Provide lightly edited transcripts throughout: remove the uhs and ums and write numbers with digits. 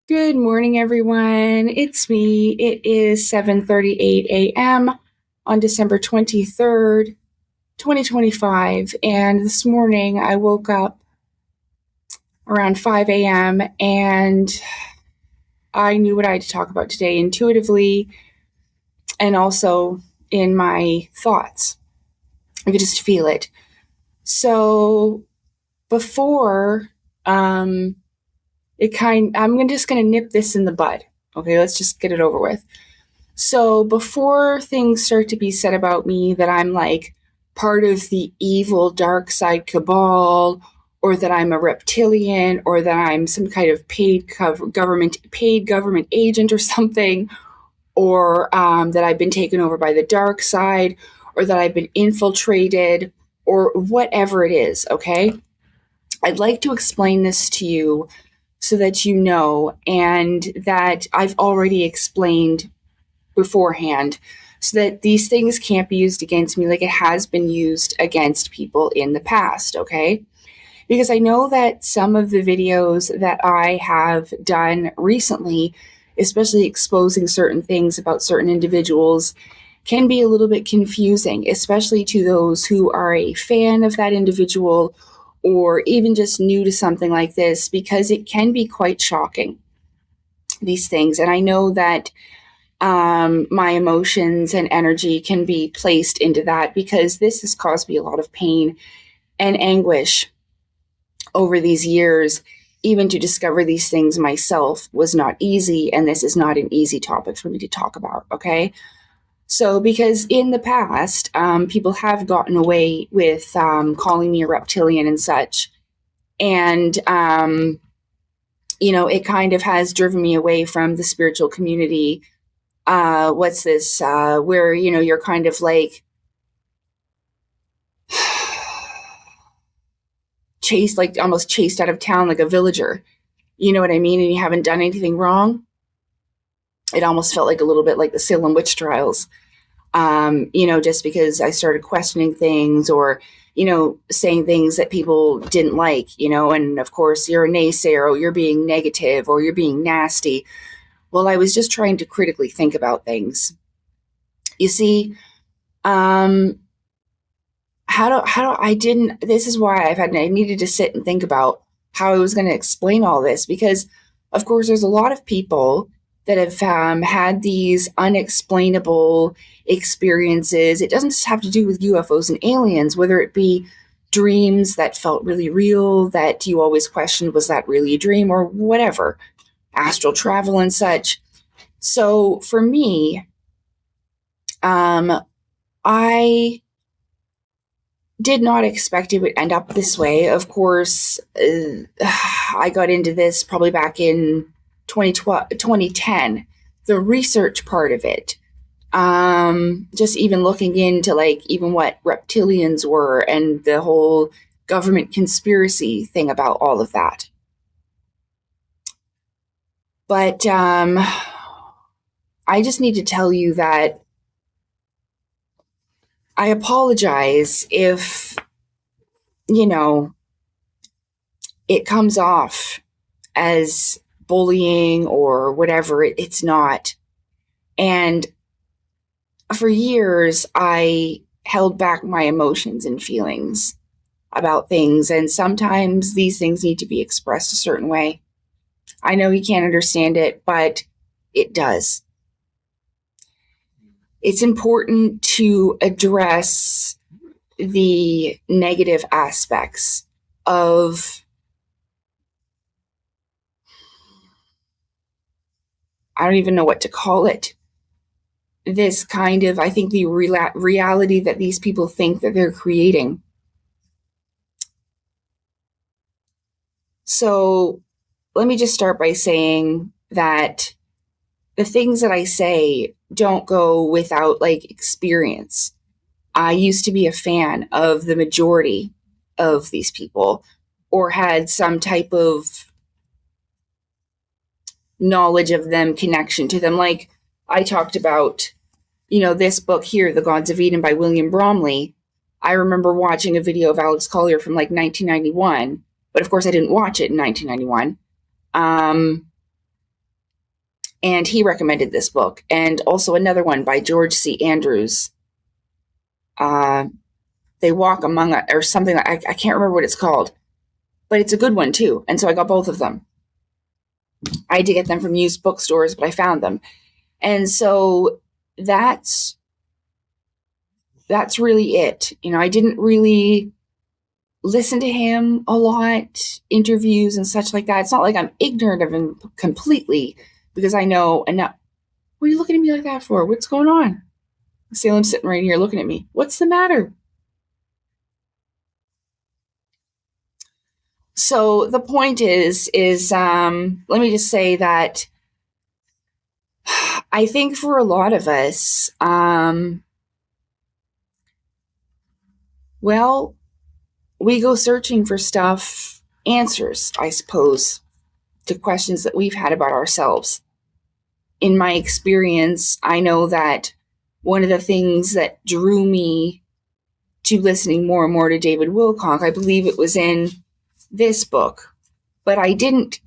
Good morning, everyone. It's me. It is 7:38 a.m. on December 23rd, 2025. And this morning I woke up around 5 a.m. and I knew what I had to talk about today intuitively and also in my thoughts. I could just feel it. So before I'm just going to nip this in the bud. Okay, let's just get it over with. So before things start to be said about me that I'm like part of the evil dark side cabal, or that I'm a reptilian, or that I'm some kind of paid government agent or something, or that I've been taken over by the dark side, or that I've been infiltrated, or whatever it is, okay? I'd like to explain this to you so that you know, and that I've already explained beforehand, so that these things can't be used against me like it has been used against people in the past, okay? Because I know that some of the videos that I have done recently, especially exposing certain things about certain individuals, can be a little bit confusing, especially to those who are a fan of that individual or even just new to something like this, because it can be quite shocking, these things. And I know that my emotions and energy can be placed into that because this has caused me a lot of pain and anguish over these years. Even to discover these things myself was not easy, and this is not an easy topic for me to talk about, okay? So, because in the past, people have gotten away with calling me a reptilian and such. And, it kind of has driven me away from the spiritual community. Where, you're kind of like chased, like almost chased out of town like a villager. You know what I mean? And you haven't done anything wrong. It almost felt like a little bit like the Salem witch trials. Just because I started questioning things or, saying things that people didn't like, and of course you're a naysayer, or you're being negative, or you're being nasty. Well, I was just trying to critically think about things. You see, this is why I needed to sit and think about how I was going to explain all this, because of course there's a lot of people that have had these unexplainable experiences. It doesn't just have to do with UFOs and aliens, whether it be dreams that felt really real, that you always questioned, was that really a dream, or whatever, astral travel and such. So for me, I did not expect it would end up this way. Of course, I got into this probably back in 2010, the research part of it. Just even looking into like even what reptilians were and the whole government conspiracy thing about all of that. But I just need to tell you that I apologize if, it comes off as bullying or whatever. It's not. And for years, I held back my emotions and feelings about things. And sometimes these things need to be expressed a certain way. I know you can't understand it, but it does. It's important to address the negative aspects of, I don't even know what to call it, this kind of, I think, the reality that these people think that they're creating. So let me just start by saying that the things that I say don't go without like experience. I used to be a fan of the majority of these people, or had some type of knowledge of them, connection to them. Like I talked about, this book here, The Gods of Eden by William Bromley. I remember watching a video of Alex Collier from like 1991, but of course I didn't watch it in 1991. And he recommended this book, and also another one by George C. Andrews. They Walk Among Us, or something. I can't remember what it's called, but it's a good one too. And so I got both of them. I had to get them from used bookstores, but I found them. And so that's really it. I didn't really listen to him a lot, interviews and such like that. It's not like I'm ignorant of him completely, because I know enough. What are you looking at me like that for? What's going on? Salem's sitting right here looking at me. What's the matter? So the point is let me just say that I think for a lot of us, well, we go searching for answers, I suppose, to questions that we've had about ourselves. In my experience, I know that one of the things that drew me to listening more and more to David Wilcock, I believe it was in this book, but I didn't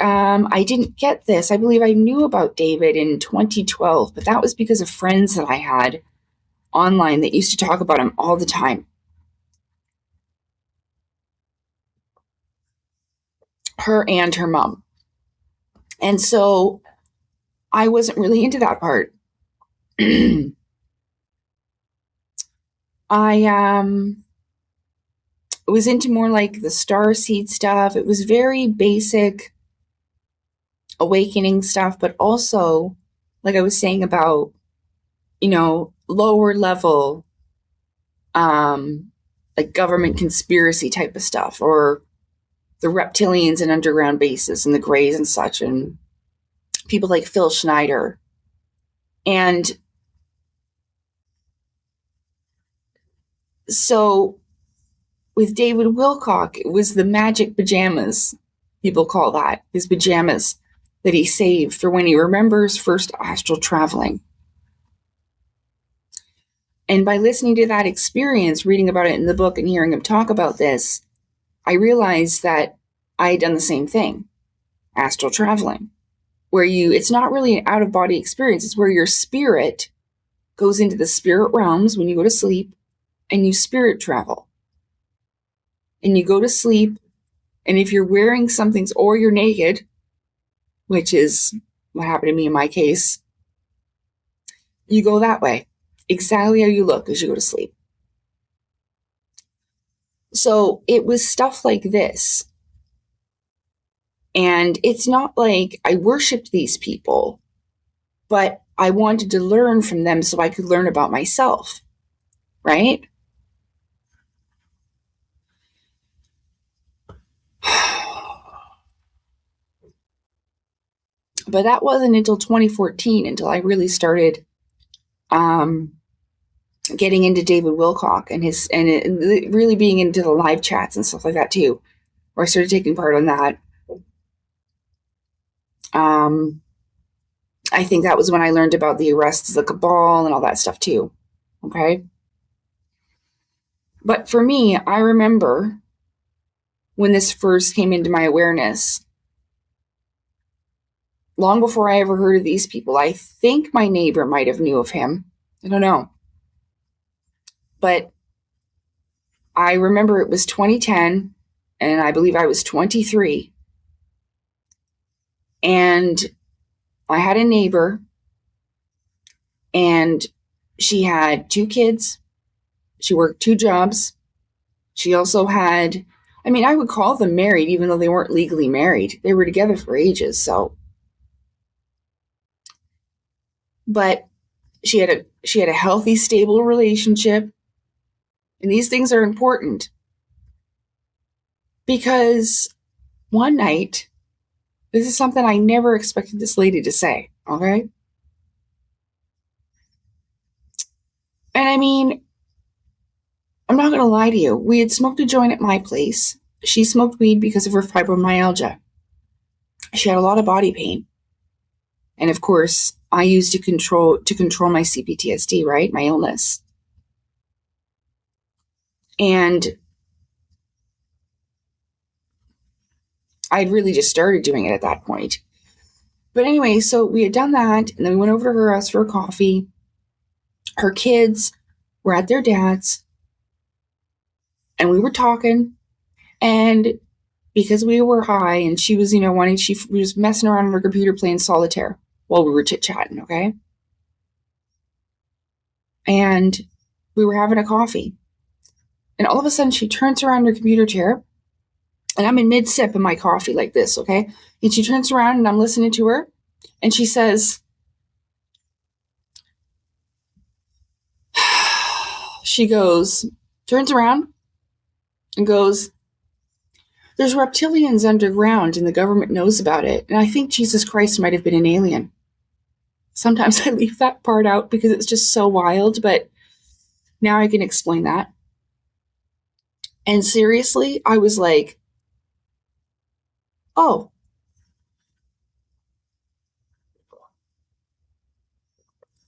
get this. I believe I knew about David in 2012, but that was because of friends that I had online that used to talk about him all the time. Her and her mom. And so I wasn't really into that part. I was into more like the starseed stuff. It was very basic awakening stuff, but also, like I was saying about, lower level, like government conspiracy type of stuff, or the reptilians and underground bases and the Greys and such, and people like Phil Schneider. And so with David Wilcock, it was the magic pajamas, people call that, his pajamas that he saved for when he remembers first astral traveling. And by listening to that experience, reading about it in the book and hearing him talk about this, I realized that I had done the same thing, astral traveling, where it's not really an out-of-body experience. It's where your spirit goes into the spirit realms when you go to sleep, and you spirit travel. And you go to sleep, and if you're wearing something or you're naked, which is what happened to me in my case, you go that way, exactly how you look as you go to sleep. So it was stuff like this. And it's not like I worshipped these people, but I wanted to learn from them so I could learn about myself, right? But that wasn't until 2014 until I really started getting into David Wilcock and really being into the live chats and stuff like that too, where I started taking part on that. I think that was when I learned about the arrests of the Cabal and all that stuff too. Okay. But for me, I remember when this first came into my awareness, long before I ever heard of these people. I think my neighbor might have knew of him. I don't know. But I remember it was 2010, and I believe I was 23. And I had a neighbor, and she had 2 kids. She worked 2 jobs. She also had, I would call them married, even though they weren't legally married. They were together for ages, so. But she had a healthy, stable relationship. And these things are important. Because one night, this is something I never expected this lady to say, okay? And I'm not going to lie to you. We had smoked a joint at my place. She smoked weed because of her fibromyalgia. She had a lot of body pain. And of course, I used to control my CPTSD, right? My illness. And I'd really just started doing it at that point. But anyway, so we had done that, and then we went over to her house for a coffee. Her kids were at their dad's, and we were talking, and because we were high, and she was, she was messing around on her computer playing solitaire while we were chit-chatting, okay? And we were having a coffee. And all of a sudden, she turns around her computer chair, and I'm in mid-sip of my coffee like this, okay? And she turns around, and I'm listening to her, and she says, turns around and goes, there's reptilians underground, and the government knows about it, and I think Jesus Christ might have been an alien. Sometimes I leave that part out because it's just so wild, but now I can explain that. And seriously, I was like, oh.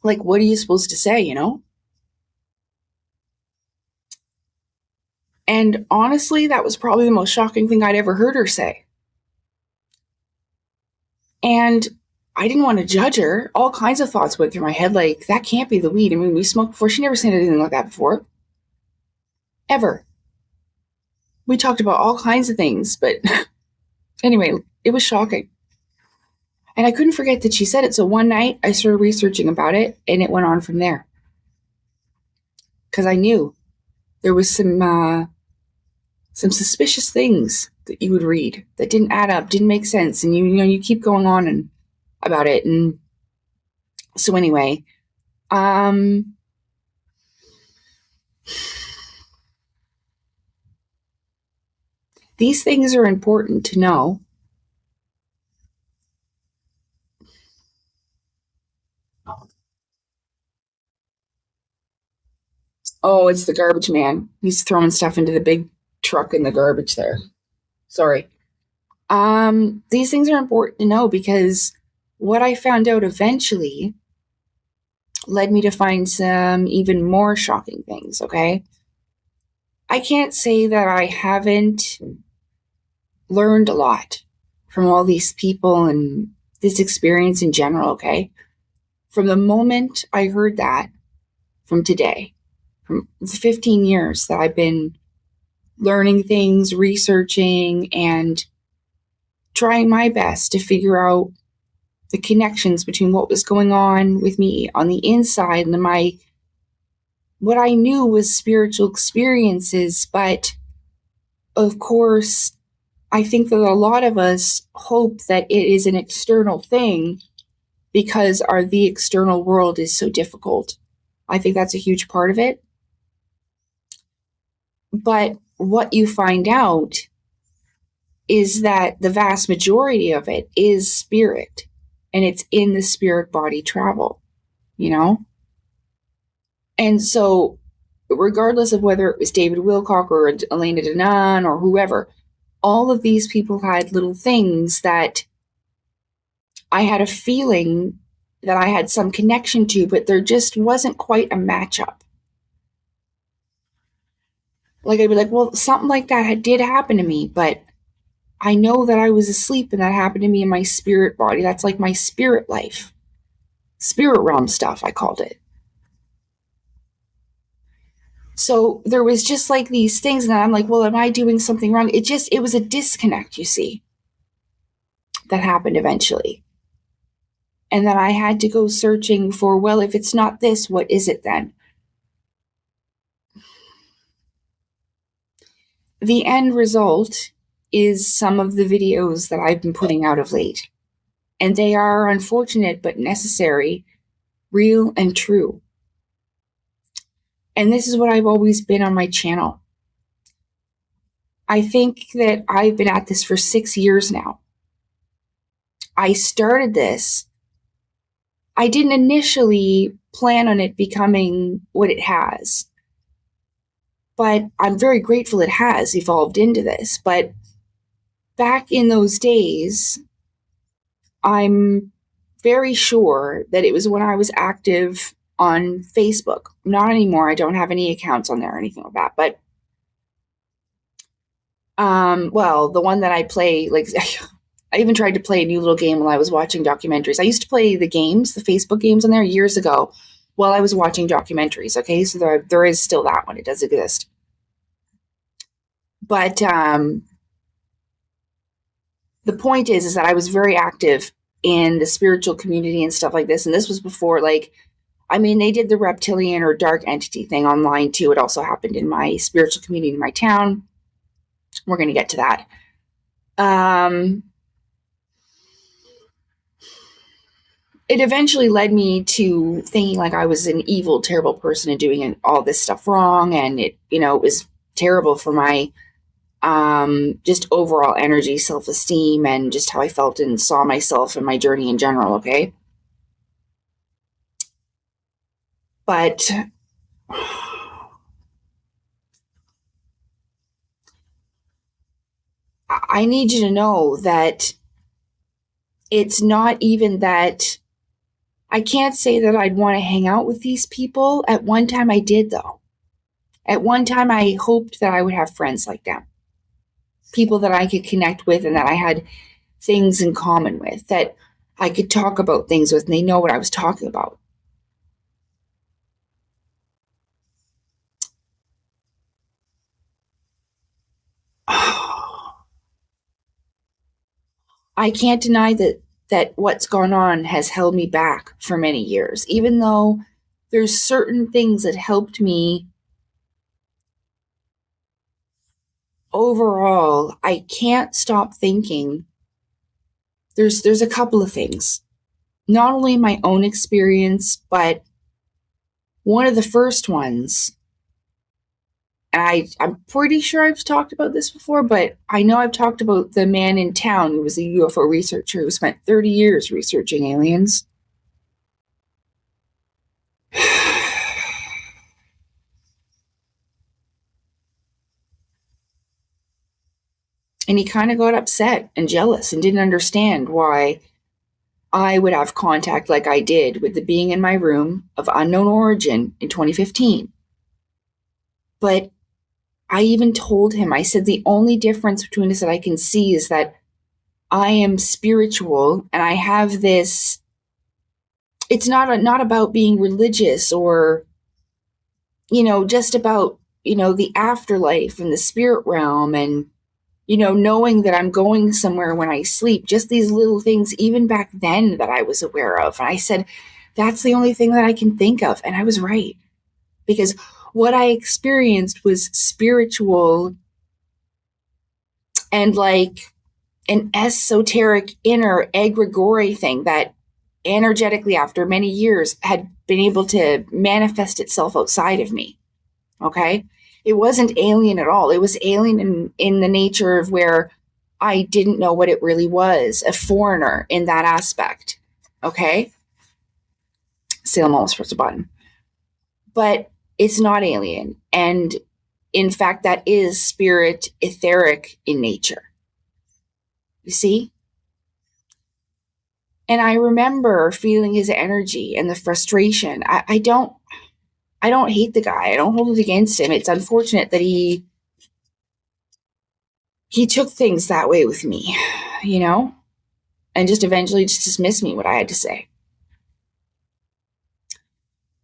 Like, what are you supposed to say, And honestly, that was probably the most shocking thing I'd ever heard her say. And I didn't want to judge her. All kinds of thoughts went through my head, like, that can't be the weed. I mean, we smoked before. She never said anything like that before. Ever. We talked about all kinds of things, but anyway, it was shocking. And I couldn't forget that she said it. So one night I started researching about it, and it went on from there. Because I knew there was some suspicious things that you would read that didn't add up, didn't make sense, and you keep going on and about it. And so anyway, these things are important to know. Oh, it's the garbage man. He's throwing stuff into the big truck in the garbage there. Sorry. These things are important to know because what I found out eventually led me to find some even more shocking things, okay? I can't say that I haven't learned a lot from all these people and this experience in general, okay? From the moment I heard that, from today, from the 15 years that I've been learning things, researching, and trying my best to figure out the connections between what was going on with me on the inside and what I knew was spiritual experiences. But of course, I think that a lot of us hope that it is an external thing because the external world is so difficult. I think that's a huge part of it. But what you find out is that the vast majority of it is spirit, and it's in the spirit body travel, And so, regardless of whether it was David Wilcock or Elena Danaan or whoever, all of these people had little things that I had a feeling that I had some connection to, but there just wasn't quite a matchup. Like, I'd be like, well, something like that did happen to me, but I know that I was asleep and that happened to me in my spirit body. That's like my spirit life. Spirit realm stuff, I called it. So there was just like these things, and I'm like, well, am I doing something wrong? It was a disconnect, you see, that happened eventually. And then I had to go searching for, well, if it's not this, what is it then? The end result is some of the videos that I've been putting out of late. And they are unfortunate but necessary, real and true. And this is what I've always been on my channel. I think that I've been at this for 6 years now. I started this. I didn't initially plan on it becoming what it has. But I'm very grateful it has evolved into this. But back in those days, I'm very sure that it was when I was active on Facebook. Not anymore. I don't have any accounts on there or anything like that. But, well, the one that I play, like, I even tried to play a new little game while I was watching documentaries. I used to play the games, the Facebook games on there years ago while I was watching documentaries. Okay, so there is still that one. It does exist. But the point is that I was very active in the spiritual community and stuff like this. And this was before, like, I mean, they did the reptilian or dark entity thing online too. It also happened in my spiritual community in my town. We're going to get to that. It eventually led me to thinking like I was an evil, terrible person and doing all this stuff wrong. And it, you know, it was terrible for my just overall energy, self-esteem, and just how I felt and saw myself and my journey in general. Okay. But I need you to know that it's not even that I can't say that I'd want to hang out with these people. At one time I did, though. At one time I hoped that I would have friends like them. People that I could connect with and that I had things in common with, that I could talk about things with, and they know what I was talking about. I can't deny that what's gone on has held me back for many years, even though there's certain things that helped me overall. I can't stop thinking there's a couple of things, not only my own experience, but one of the first ones, and I'm pretty sure I've talked about this before, but I know I've talked about the man in town who was a UFO researcher who spent 30 years researching aliens. And he kind of got upset and jealous and didn't understand why I would have contact like I did with the being in my room of unknown origin in 2015. But I even told him, I said, the only difference between us that I can see is that I am spiritual and I have this, it's not about being religious or, just about, the afterlife and the spirit realm and, knowing that I'm going somewhere when I sleep, just these little things, even back then, that I was aware of. And I said, that's the only thing that I can think of. And I was right, because what I experienced was spiritual and like an esoteric inner egregore thing that energetically, after many years, had been able to manifest itself outside of me. Okay? It wasn't alien at all. It was alien in the nature of where I didn't know what it really was, a foreigner in that aspect. Okay? Salem almost pressed a button. But it's not alien. And in fact, that is spirit, etheric in nature. You see? And I remember feeling his energy and the frustration. I don't hate the guy. I don't hold it against him. It's unfortunate that he took things that way with me, and just eventually just dismissed me, what I had to say.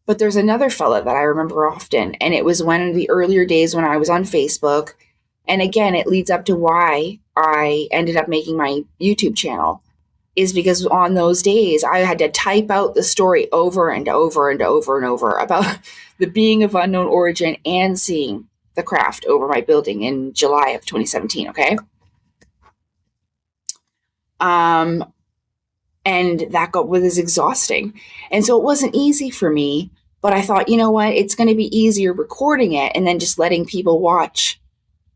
But there's another fella that I remember often, and it was one of the earlier days when I was on Facebook. And again, it leads up to why I ended up making my YouTube channel, is because on those days I had to type out the story over and over and over and over about the being of unknown origin and seeing the craft over my building in July of 2017. Okay. And that was exhausting. And so it wasn't easy for me, but I thought, you know what, it's going to be easier recording it and then just letting people watch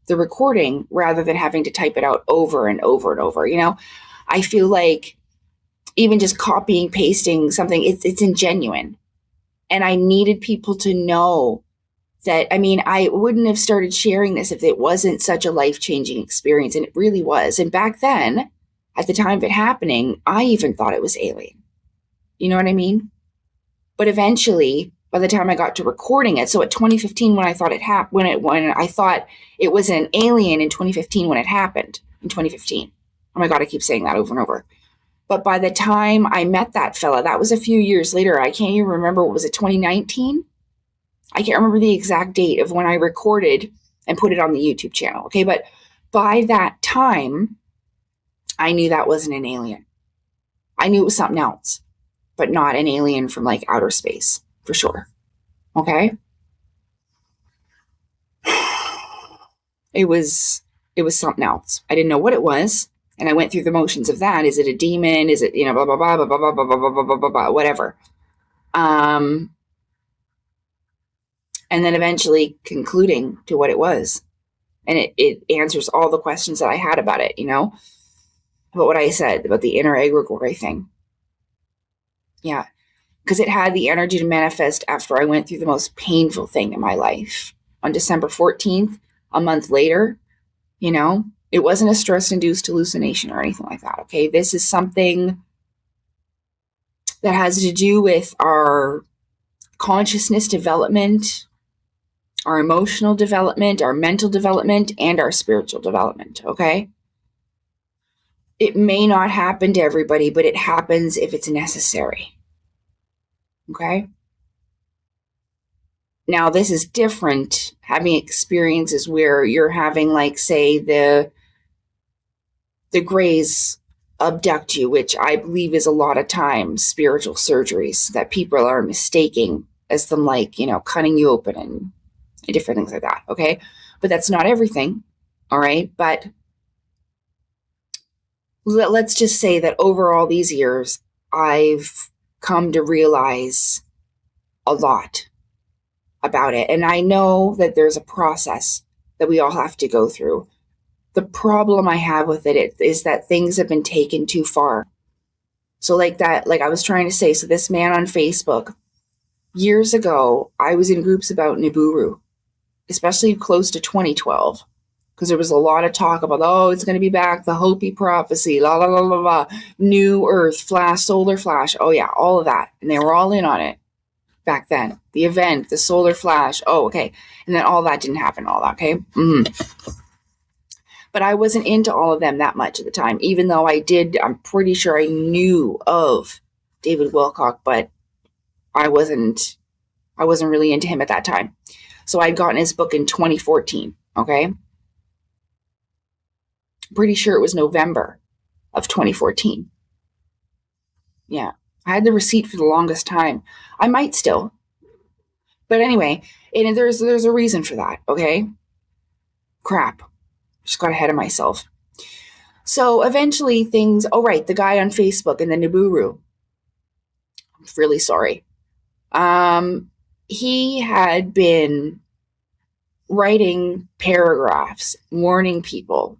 the recording rather than having to type it out over and over and over. I feel like even just copying, pasting something, it's ingenuine. And I needed people to know that, I wouldn't have started sharing this if it wasn't such a life-changing experience. And it really was. And back then, at the time of it happening, I even thought it was alien. You know what I mean? But eventually, by the time I got to recording it, so at 2015, when I thought it happened, when I thought it was an alien in 2015 when it happened in 2015. Oh my God, I keep saying that over and over. But by the time I met that fella, that was a few years later. I can't even remember. What was it, 2019? I can't remember the exact date of when I recorded and put it on the YouTube channel. Okay. But by that time, I knew that wasn't an alien. I knew it was something else, but not an alien from like outer space for sure. Okay. It was something else. I didn't know what it was. And I went through the motions of that. Is it a demon? Is it, blah, blah, blah, blah, blah, blah, blah, blah, blah, blah, blah, blah, whatever. And then eventually concluding to what it was. And it answers all the questions that I had about it, about what I said, about the inner egregore thing. Yeah. Because it had the energy to manifest after I went through the most painful thing in my life. On December 14th, a month later, it wasn't a stress-induced hallucination or anything like that, okay? This is something that has to do with our consciousness development, our emotional development, our mental development, and our spiritual development, okay? It may not happen to everybody, but it happens if it's necessary, okay? Now, this is different, having experiences where you're having, like, say, the Greys abduct you, which I believe is a lot of times spiritual surgeries that people are mistaking as them, like, cutting you open and different things like that, okay? But that's not everything, all right? But let's just say that over all these years, I've come to realize a lot about it. And I know that there's a process that we all have to go through. The problem I have with it is that things have been taken too far. So like I was trying to say, so this man on Facebook, years ago, I was in groups about Nibiru, especially close to 2012, because there was a lot of talk about, it's going to be back, the Hopi prophecy, la, la, la, la, la, new earth, flash, solar flash. Oh yeah, all of that. And they were all in on it back then. The event, the solar flash. Oh, okay. And then all that didn't happen, all that, okay? Mm-hmm. But I wasn't into all of them that much at the time, even though I'm pretty sure I knew of David Wilcock, but I wasn't really into him at that time. So I'd gotten his book in 2014, okay? Pretty sure it was November of 2014. Yeah. I had the receipt for the longest time. I might still. But anyway, and there's a reason for that, okay? Crap. Just got ahead of myself. So eventually things, the guy on Facebook in the Nibiru. I'm really sorry. He had been writing paragraphs warning people.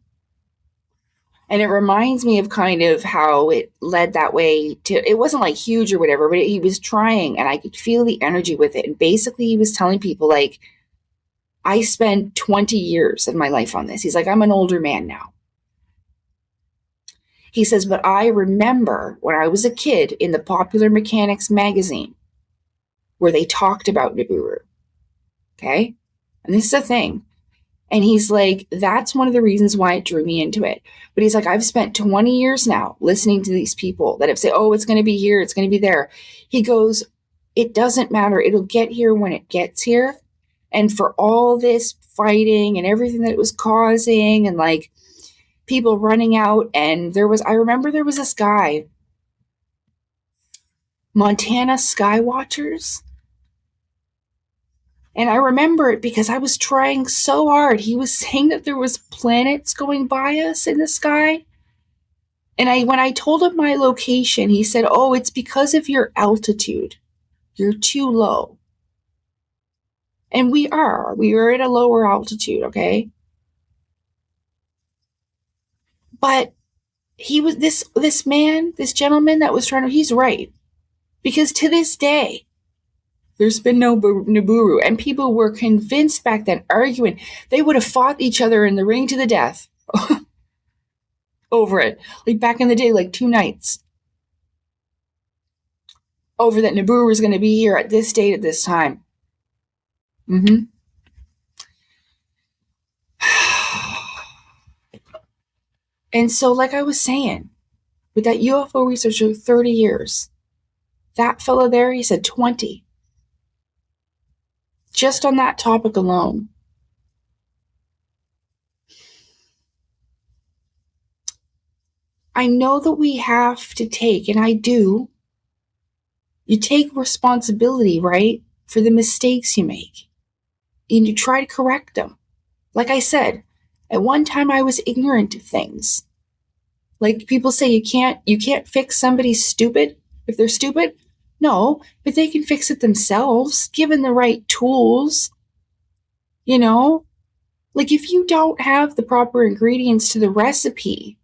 And it reminds me of kind of how it led that way to, it wasn't like huge or whatever, but he was trying and I could feel the energy with it. And basically he was telling people, like, I spent 20 years of my life on this. He's like, I'm an older man now. He says, but I remember when I was a kid in the Popular Mechanics magazine where they talked about Nibiru. Okay? And this is a thing. And he's like, that's one of the reasons why it drew me into it. But he's like, I've spent 20 years now listening to these people that have said, it's going to be here, it's going to be there. He goes, it doesn't matter. It'll get here when it gets here. And for all this fighting and everything that it was causing and like people running out, and I remember there was this guy, Montana Skywatchers. And I remember it because I was trying so hard. He was saying that there was planets going by us in the sky. And when I told him my location, he said, it's because of your altitude. You're too low. And we are at a lower altitude, okay? But he was this gentleman that was he's right. Because to this day, there's been no Nibiru. And people were convinced back then, arguing. They would have fought each other in the ring to the death over it. Like back in the day, like 2 nights. Over that Nibiru was going to be here at this date at this time. Mm-hmm. And so, like I was saying, with that UFO researcher, 30 years, that fellow there, he said 20. Just on that topic alone. I know that we have to take, and I do, you take responsibility, right, for the mistakes you make. And you try to correct them. Like I said, at one time I was ignorant of things. Like people say you can't fix somebody stupid if they're stupid. No, but they can fix it themselves, given the right tools. You know? Like if you don't have the proper ingredients to the recipe,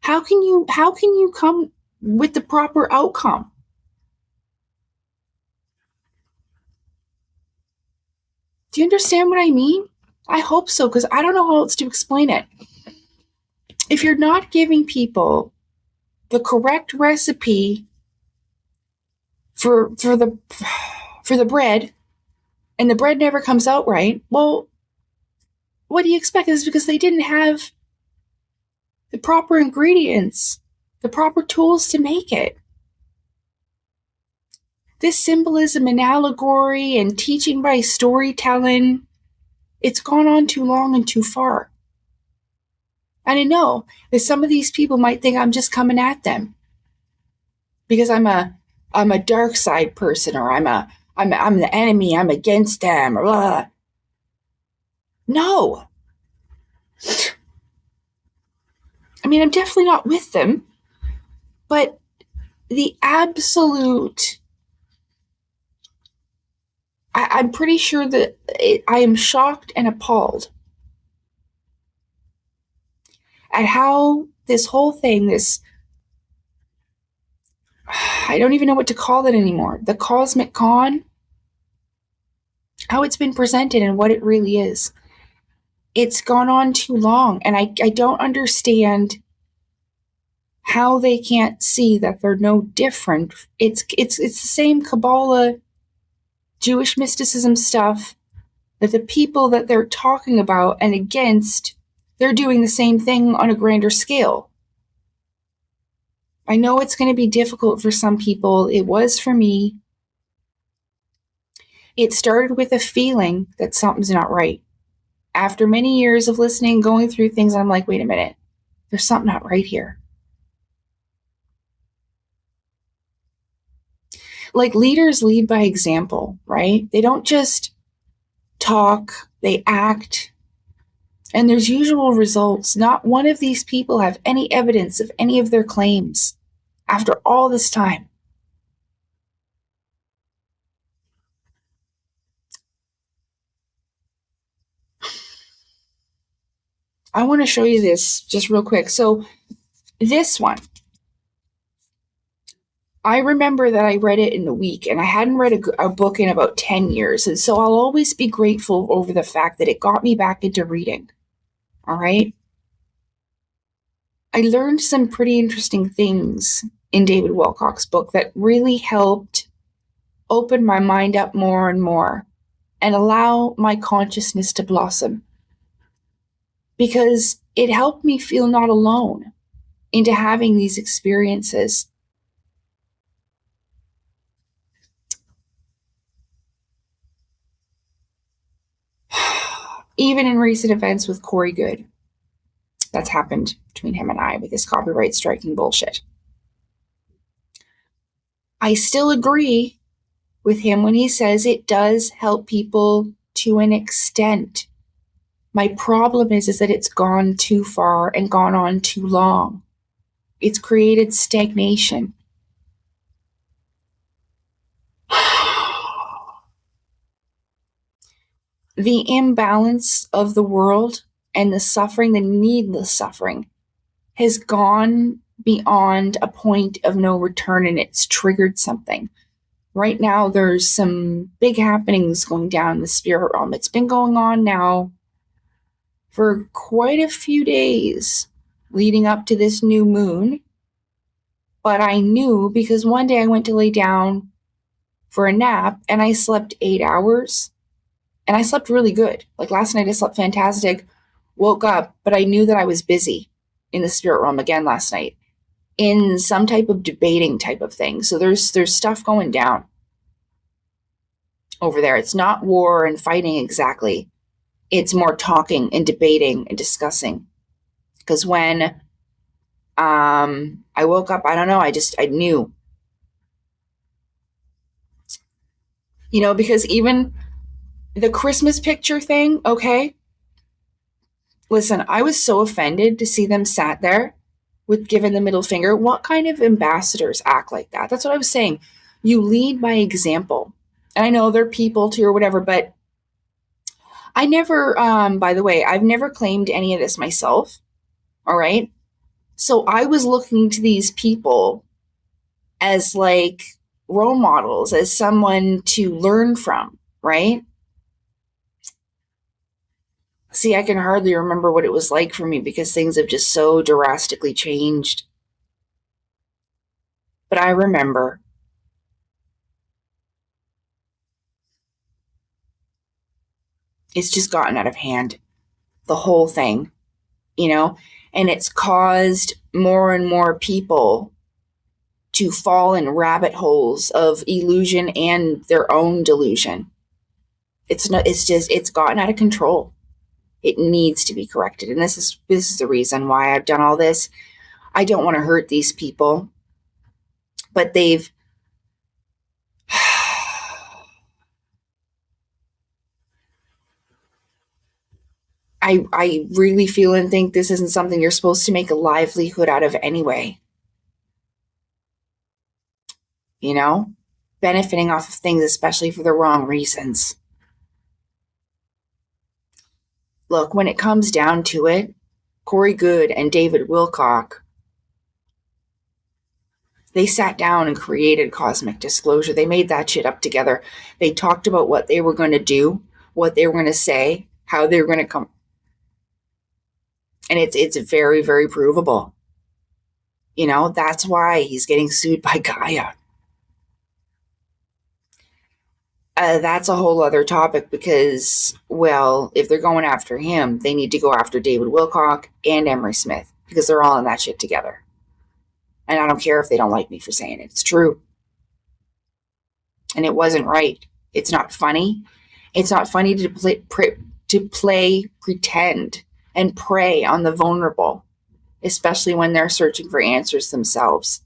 how can you come with the proper outcome? Do you understand what I mean? I hope so, because I don't know how else to explain it. If you're not giving people the correct recipe for the bread, and the bread never comes out right, well, what do you expect? It's because they didn't have the proper ingredients, the proper tools to make it. This symbolism and allegory and teaching by storytelling, it's gone on too long and too far. And I know that some of these people might think I'm just coming at them because I'm a dark side person, or I'm the enemy, I'm against them, or blah. No. I mean, I'm definitely not with them, but the absolute, I'm pretty sure that I am shocked and appalled at how this whole thing, I don't even know what to call it anymore, the cosmic con, how it's been presented and what it really is. It's gone on too long, and I don't understand how they can't see that they're no different. It's the same Kabbalah, Jewish mysticism stuff, that the people that they're talking about and against, they're doing the same thing on a grander scale. I know it's going to be difficult for some people. It was for me. It started with a feeling that something's not right. After many years of listening, going through things, I'm like, wait a minute, there's something not right here. Like leaders lead by example, right? They don't just talk, they act. And there's usual results. Not one of these people have any evidence of any of their claims after all this time. I want to show you this just real quick. So this one, I remember that I read it in a week, and I hadn't read a book in about 10 years. And so I'll always be grateful over the fact that it got me back into reading. All right. I learned some pretty interesting things in David Wilcock's book that really helped open my mind up more and more and allow my consciousness to blossom. Because it helped me feel not alone into having these experiences. Even in recent events with Corey Good, that's happened between him and I with his copyright striking bullshit. I still agree with him when he says it does help people to an extent. My problem is that it's gone too far and gone on too long. It's created stagnation. The imbalance of the world and the suffering, the needless suffering, has gone beyond a point of no return, and it's triggered something. Right now, there's some big happenings going down in the spirit realm. It's been going on now for quite a few days leading up to this new moon. But I knew because one day I went to lay down for a nap and I slept 8 hours. And I slept really good. Like last night I slept fantastic, woke up, but I knew that I was busy. in the spirit realm again last night in some type of debating type of thing. So there's stuff going down over there. It's not war and fighting exactly. It's more talking and debating and discussing. Because when I woke up, I don't know, I knew. Because even the Christmas picture thing, okay? Listen, I was so offended to see them sat there with giving the middle finger. What kind of ambassadors act like that? That's what I was saying. You lead by example. And I know they're people too or whatever, but I never, by the way, I've never claimed any of this myself. All right. So I was looking to these people as like role models, as someone to learn from, right? See, I can hardly remember what it was like for me because things have just so drastically changed. But I remember. It's just gotten out of hand. The whole thing, and it's caused more and more people to fall in rabbit holes of illusion and their own delusion. It's gotten out of control. It needs to be corrected. And this is the reason why I've done all this. I don't want to hurt these people, but they've I really feel and think this isn't something you're supposed to make a livelihood out of anyway. Benefiting off of things, especially for the wrong reasons. Look, when it comes down to it, Corey Goode and David Wilcock, they sat down and created Cosmic Disclosure. They made that shit up together. They talked about what they were going to do, what they were going to say, how they were going to come. And it's very, very provable. That's why he's getting sued by Gaia. That's a whole other topic because, well, if they're going after him, they need to go after David Wilcock and Emery Smith because they're all in that shit together. And I don't care if they don't like me for saying it. It's true. And it wasn't right. It's not funny. It's not funny to play pretend and prey on the vulnerable, especially when they're searching for answers themselves.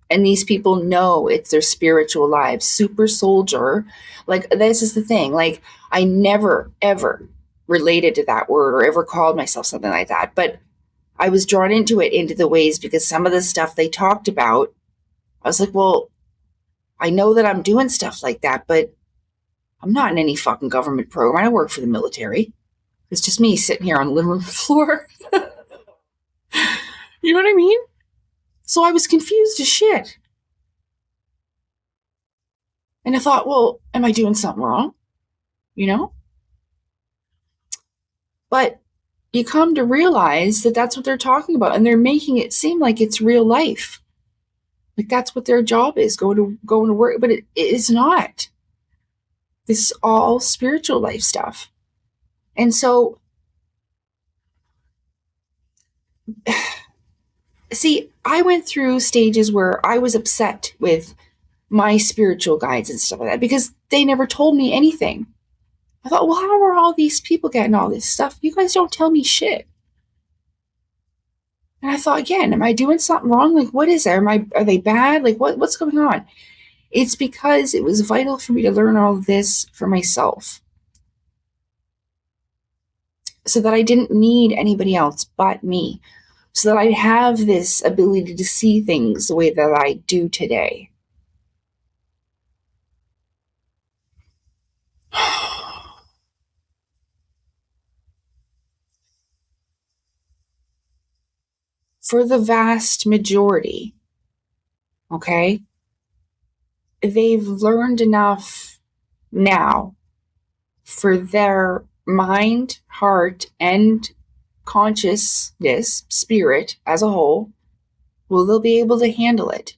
And these people know it's their spiritual lives. Super soldier. Like, this is the thing. Like, I never, ever related to that word or ever called myself something like that. But I was drawn into the ways because some of the stuff they talked about, I was like, well, I know that I'm doing stuff like that, but I'm not in any fucking government program. I don't work for the military. It's just me sitting here on the living room floor. You know what I mean? So I was confused as shit. And I thought, well, am I doing something wrong? But you come to realize that that's what they're talking about. And they're making it seem like it's real life. Like that's what their job is, going to work. But it is not. This is all spiritual life stuff. And so, see, I went through stages where I was upset with my spiritual guides and stuff like that because they never told me anything. I thought, well, how are all these people getting all this stuff? You guys don't tell me shit. And I thought, again, am I doing something wrong? Like, what is it? Are they bad? Like, what's going on? It's because it was vital for me to learn all of this for myself, so that I didn't need anybody else but me, so that I'd have this ability to see things the way that I do today. For the vast majority, okay, they've learned enough now for their mind, heart, and consciousness, spirit as a whole, will they'll be able to handle it.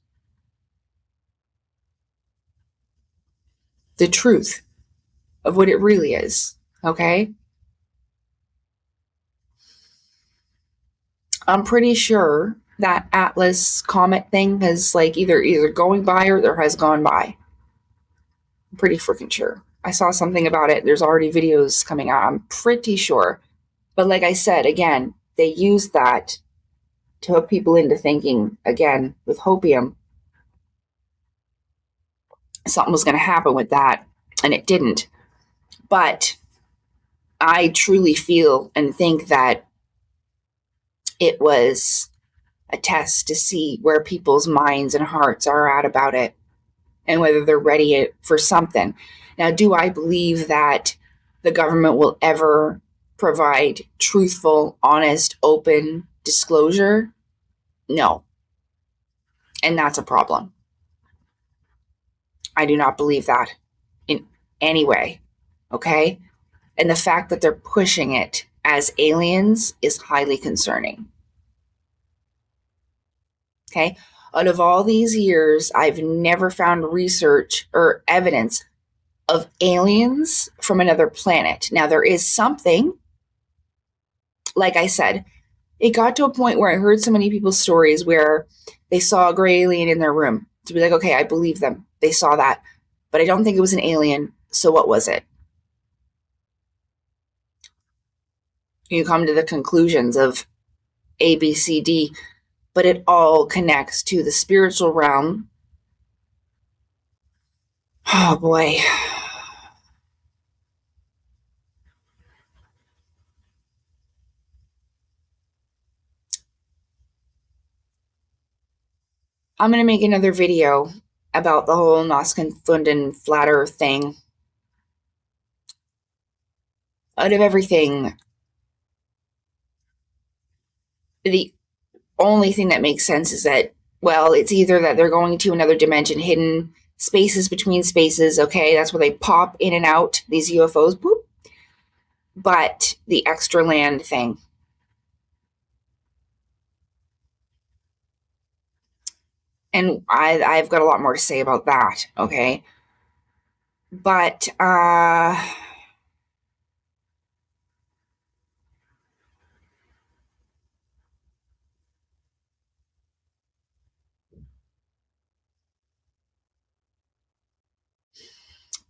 The truth of what it really is, okay? I'm pretty sure that Atlas comet thing has like either going by or there has gone by. I'm pretty freaking sure. I saw something about it. There's already videos coming out. I'm pretty sure. But like I said, again, they use that to hook people into thinking, again, with hopium, something was going to happen with that, and it didn't. But I truly feel and think that it was a test to see where people's minds and hearts are at about it and whether they're ready for something. Now, do I believe that the government will ever provide truthful, honest, open disclosure? No. And that's a problem. I do not believe that in any way. Okay? And the fact that they're pushing it as aliens is highly concerning. Okay? Out of all these years, I've never found research or evidence of aliens from another planet. Now, there is something, like I said, it got to a point where I heard so many people's stories where they saw a gray alien in their room to be like, okay, I believe them. They saw that. But I don't think it was an alien. So what was it? You come to the conclusions of A, B, C, D, but it all connects to the spiritual realm. Oh boy. I'm going to make another video about the whole Nosconfunden flat earth thing. Out of everything, the only thing that makes sense is that, well, it's either that they're going to another dimension, hidden spaces between spaces. Okay, that's where they pop in and out, these UFOs. Boop. But the extra land thing. And I've got a lot more to say about that, okay? But,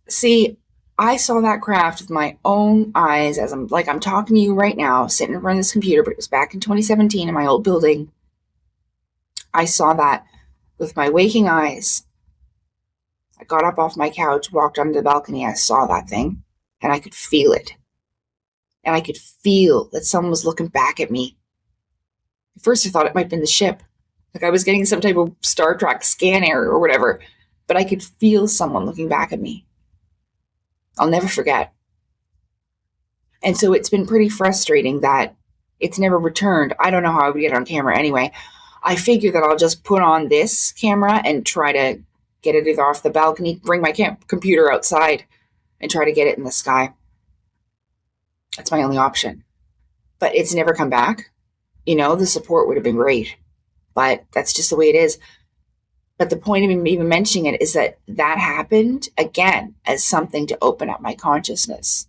see, I saw that craft with my own eyes as I'm talking to you right now, sitting in front of this computer, but it was back in 2017 in my old building. I saw that with my waking eyes. I got up off my couch, walked onto the balcony, I saw that thing, and I could feel it. And I could feel that someone was looking back at me. At first, I thought it might have been the ship. Like I was getting some type of Star Trek scan error or whatever. But I could feel someone looking back at me. I'll never forget. And so it's been pretty frustrating that it's never returned. I don't know how I would get it on camera anyway. I figure that I'll just put on this camera and try to get it either off the balcony, bring my computer outside, and try to get it in the sky. That's my only option. But it's never come back. You know, the support would have been great. But that's just the way it is. But the point of even mentioning it is that happened, again, as something to open up my consciousness,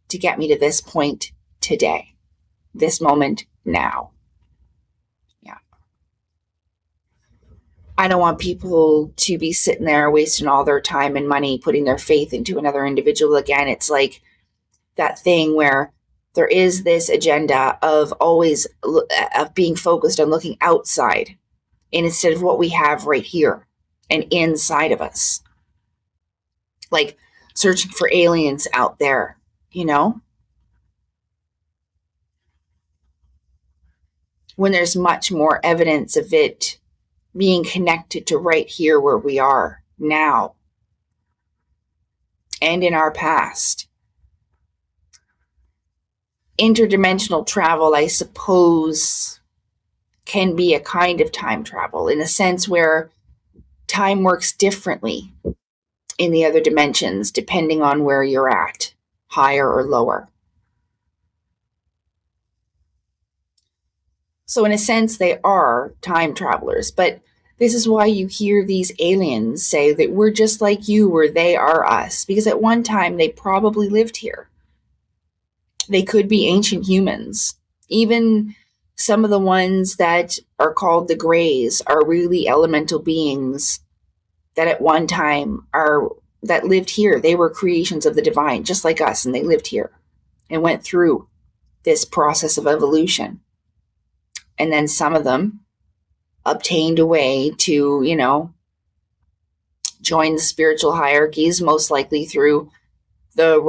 to get me to this point today, this moment now. Yeah. I don't want people to be sitting there wasting all their time and money putting their faith into another individual. Again, it's like that thing where there is this agenda of always of being focused on looking outside instead of what we have right here and inside of us. Like searching for aliens out there, you know? When there's much more evidence of it being connected to right here where we are now and in our past. Interdimensional travel, I suppose, can be a kind of time travel in a sense where time works differently in the other dimensions depending on where you're at, higher or lower. So in a sense, they are time travelers, but this is why you hear these aliens say that we're just like you or they are us, because at one time they probably lived here. They could be ancient humans. Even some of the ones that are called the Greys are really elemental beings that at one time that lived here. They were creations of the divine, just like us, and they lived here and went through this process of evolution. And then some of them obtained a way to, join the spiritual hierarchies, most likely through the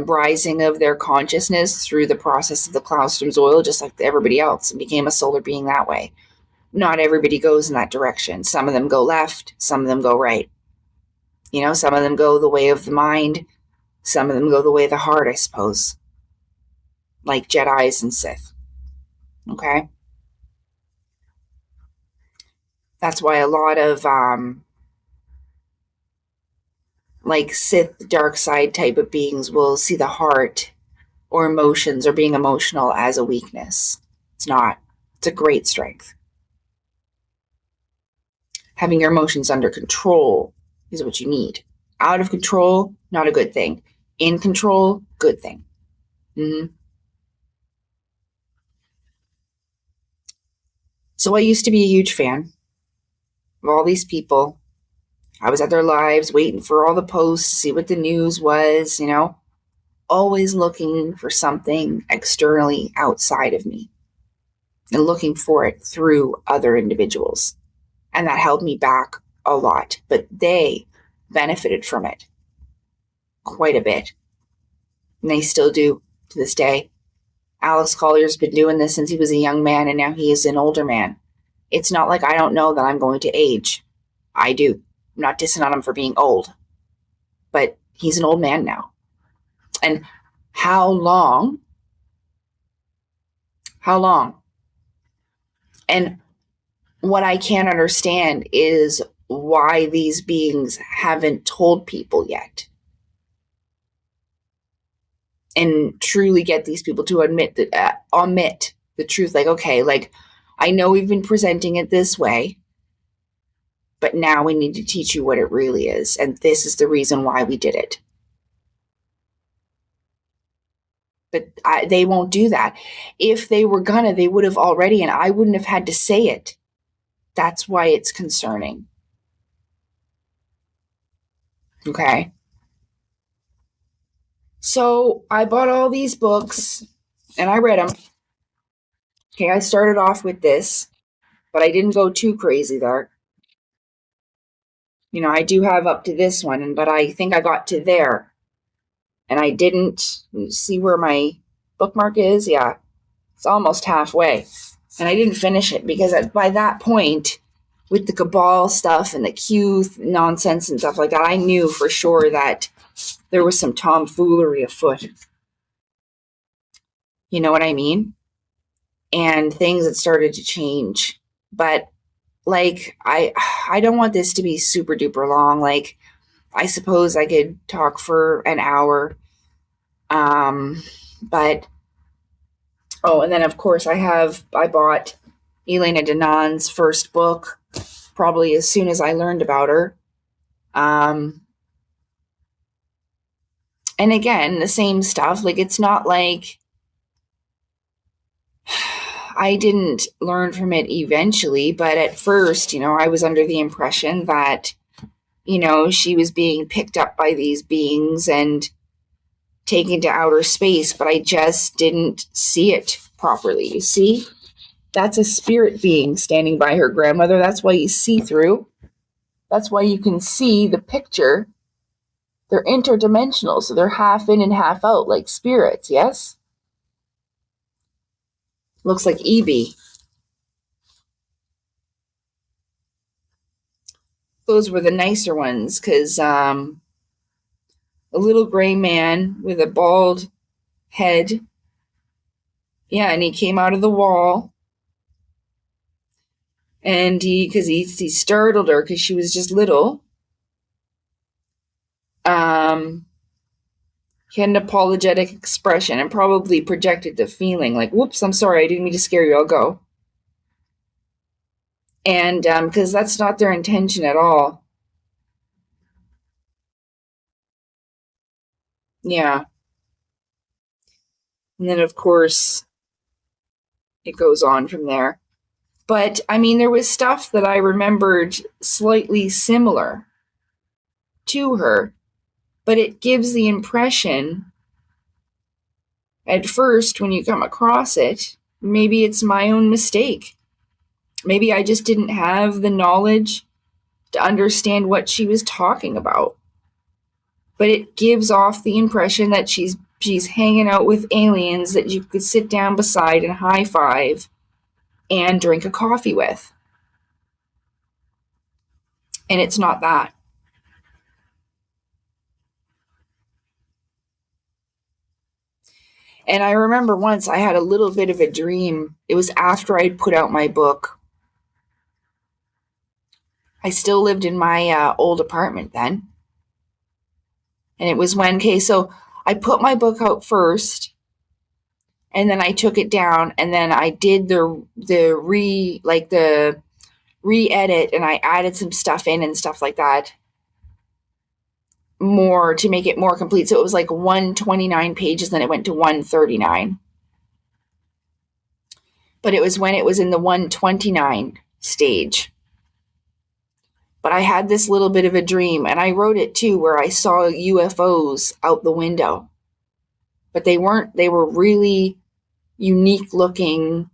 rising of their consciousness through the process of the Claustrom's oil, just like everybody else, and became a solar being that way. Not everybody goes in that direction. Some of them go left, some of them go right. Some of them go the way of the mind, some of them go the way of the heart, I suppose. Like Jedis and Sith. Okay? That's why a lot of Sith dark side type of beings will see the heart or emotions or being emotional as a weakness. It's not. It's a great strength. Having your emotions under control is what you need. Out of control, not a good thing. In control, good thing. Mm-hmm. So I used to be a huge fan of all these people. I was at their lives waiting for all the posts to see what the news was, always looking for something externally outside of me and looking for it through other individuals. And that held me back a lot, but they benefited from it quite a bit. And they still do to this day. Alex Collier's been doing this since he was a young man, and now he is an older man. It's not like I don't know that I'm going to age. I do. I'm not dissing on him for being old. But he's an old man now. And how long? And what I can't understand is why these beings haven't told people yet. And truly get these people to omit the truth. Like, okay, I know we've been presenting it this way, but now we need to teach you what it really is. And this is the reason why we did it. But they won't do that. If they were gonna, they would have already, and I wouldn't have had to say it. That's why it's concerning. Okay. So I bought all these books and I read them. Okay, I started off with this, but I didn't go too crazy there. I do have up to this one, but I think I got to there. And I didn't see where my bookmark is. Yeah, it's almost halfway. And I didn't finish it because by that point, with the Cabal stuff and the Q nonsense and stuff like that, I knew for sure that there was some tomfoolery afoot. You know what I mean? And things had started to change. But I don't want this to be super duper long. I suppose I could talk for an hour. But and then of course I bought Elena Danaan's first book probably as soon as I learned about her. And again, the same stuff. It's not like I didn't learn from it eventually, but at first, I was under the impression that, she was being picked up by these beings and taken to outer space, but I just didn't see it properly. You see? That's a spirit being standing by her grandmother. That's why you see through. That's why you can see the picture. They're interdimensional, so they're half in and half out, like spirits, yes? Looks like EB. Those were the nicer ones, because a little gray man with a bald head. Yeah, and he came out of the wall. And he startled her because she was just little. He had an apologetic expression and probably projected the feeling like, whoops, I'm sorry, I didn't mean to scare you, I'll go. And because that's not their intention at all. Yeah. And then, of course, it goes on from there. But I mean, there was stuff that I remembered slightly similar to her, but it gives the impression at first when you come across it, maybe it's my own mistake. Maybe I just didn't have the knowledge to understand what she was talking about. But it gives off the impression that she's hanging out with aliens that you could sit down beside and high five and drink a coffee with. And it's not that. And I remember once I had a little bit of a dream. It was after I'd put out my book. I still lived in my old apartment then. And it was when, so I put my book out first, and then I took it down, and then I did the re-edit, and I added some stuff in and stuff like that more to make it more complete. So it was like 129 pages, then it went to 139. But it was when it was in the 129 stage. But I had this little bit of a dream, and I wrote it too, where I saw UFOs out the window. But they were really unique looking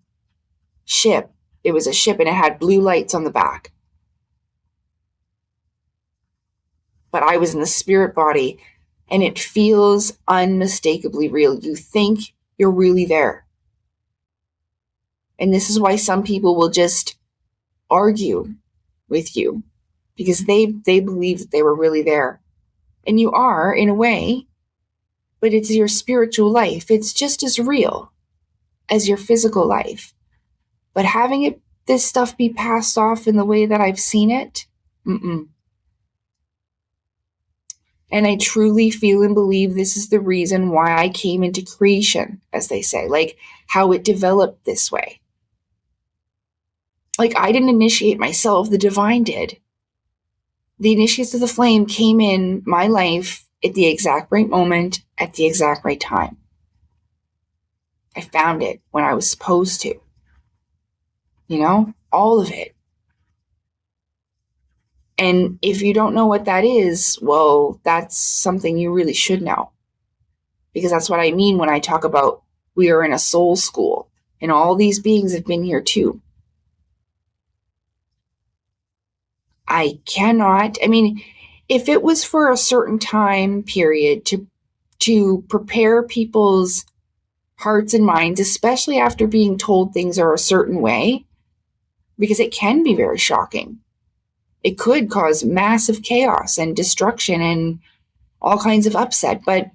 ship. It was a ship and it had blue lights on the back. But I was in the spirit body, and it feels unmistakably real. You think you're really there. And this is why some people will just argue with you, because they believe that they were really there. And you are, in a way, but it's your spiritual life. It's just as real as your physical life. But having this stuff be passed off in the way that I've seen it, And I truly feel and believe this is the reason why I came into creation, as they say, like how it developed this way. Like I didn't initiate myself, the divine did. The initiates of the flame came in my life at the exact right moment, at the exact right time. I found it when I was supposed to. All of it. And if you don't know what that is, well, that's something you really should know. Because that's what I mean when I talk about we are in a soul school, and all these beings have been here too. If it was for a certain time period to prepare people's hearts and minds, especially after being told things are a certain way, because it can be very shocking. It could cause massive chaos and destruction and all kinds of upset. But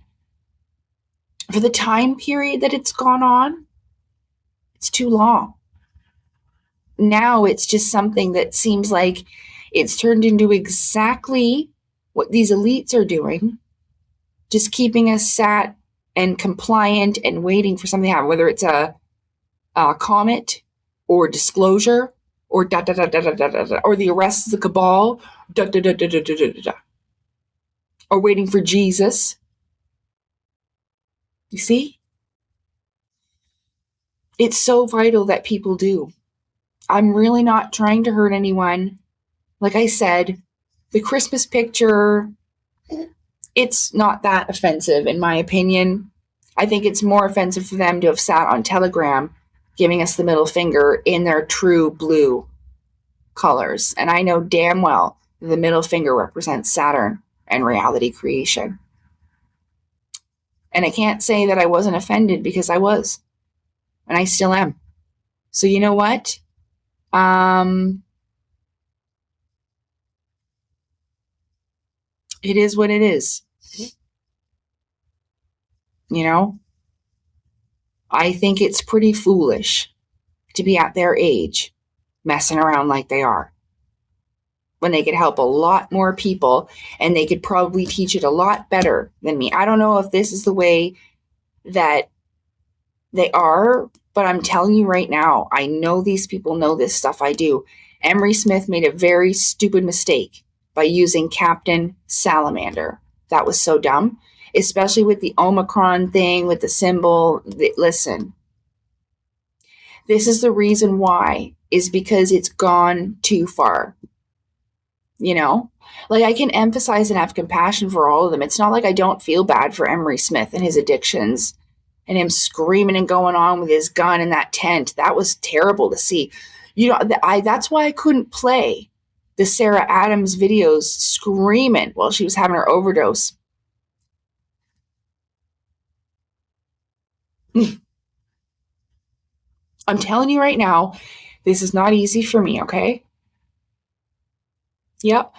for the time period that it's gone on, it's too long. Now it's just something that seems like it's turned into exactly what these elites are doing, just keeping us sat and compliant and waiting for something to happen, whether it's a comet or disclosure or or the arrests of the Cabal, or waiting for Jesus. You see? It's so vital that people do. I'm really not trying to hurt anyone. Like I said, the Christmas picture, it's not that offensive in my opinion. I think it's more offensive for them to have sat on Telegram giving us the middle finger in their true blue colors. And I know damn well the middle finger represents Saturn and reality creation. And I can't say that I wasn't offended, because I was. And I still am. So you know what? It is what it is. I think it's pretty foolish to be at their age messing around like they are, when they could help a lot more people and they could probably teach it a lot better than me. I don't know if this is the way that they are, but I'm telling you right now, I know these people know this stuff. I do. Emery Smith made a very stupid mistake by using Captain Salamander. That was so dumb, especially with the Omicron thing, with the symbol. Listen, This is the reason why, is because it's gone too far. You know, like I can emphasize and have compassion for all of them. It's not like I don't feel bad for Emery Smith and his addictions and him screaming and going on with his gun in that tent. That was terrible to see. You know, that's why I couldn't play the Sarah Adams videos screaming while she was having her overdose. I'm telling you right now, this is not easy for me, okay? Yep.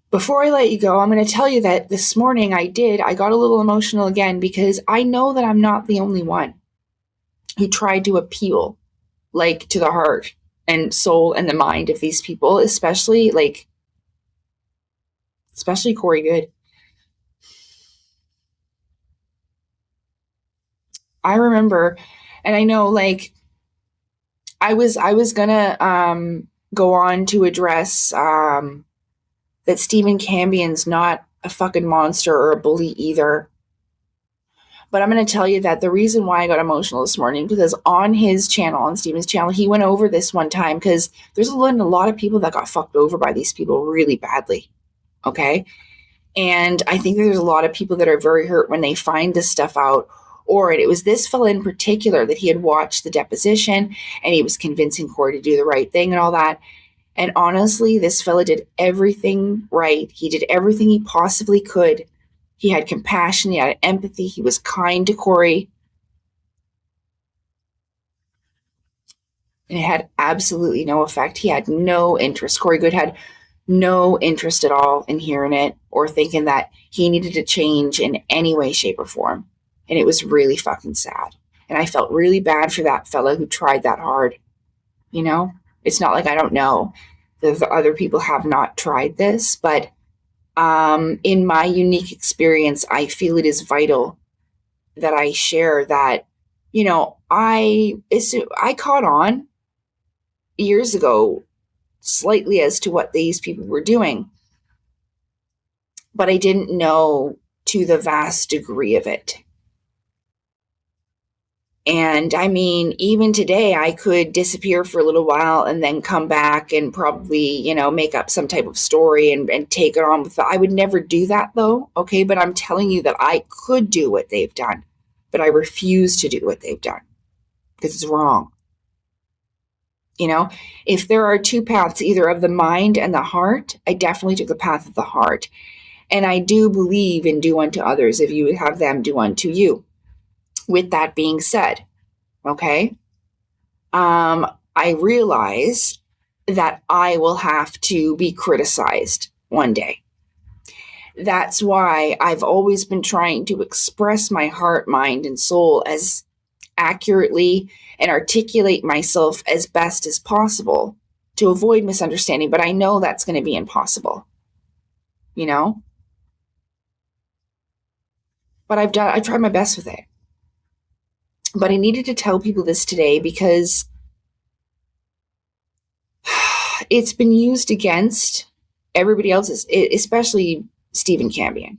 Before I let you go, I'm going to tell you that this morning I got a little emotional again because I know that I'm not the only one who tried to appeal, like, to the heart and soul and the mind of these people, especially Corey Good. I remember, and I know, like, I was gonna go on to address that Stephen Cambion's not a fucking monster or a bully either. But I'm going to tell you that the reason why I got emotional this morning, because on his channel, on Stephen's channel, he went over this one time because there's a lot of people that got fucked over by these people really badly. Okay. And I think that there's a lot of people that are very hurt when they find this stuff out. Or it was this fella in particular that he had watched the deposition and he was convincing Corey to do the right thing and all that. And honestly, this fella did everything right. He did everything he possibly could. He had compassion, he had empathy, he was kind to Corey. And it had absolutely no effect. He had no interest. Corey Good had no interest at all in hearing it or thinking that he needed to change in any way, shape, or form. And it was really fucking sad. And I felt really bad for that fella who tried that hard. You know, it's not like I don't know that the other people have not tried this, but in my unique experience, I feel it is vital that I share that, you know, I caught on years ago slightly as to what these people were doing, but I didn't know to the vast degree of it. And I mean, even today, I could disappear for a little while and then come back and probably, you know, make up some type of story and take it on with I would never do that though. Okay. But I'm telling you that I could do what they've done, but I refuse to do what they've done because it's wrong. You know, if there are two paths, either of the mind and the heart, I definitely took the path of the heart. And I do believe in do unto others if you have them do unto you. With that being said, okay, I realize that I will have to be criticized one day. That's why I've always been trying to express my heart, mind, and soul as accurately and articulate myself as best as possible to avoid misunderstanding. But I know that's going to be impossible, you know? But I've tried my best with it. But I needed to tell people this today because it's been used against everybody else, especially Stephen Cambion.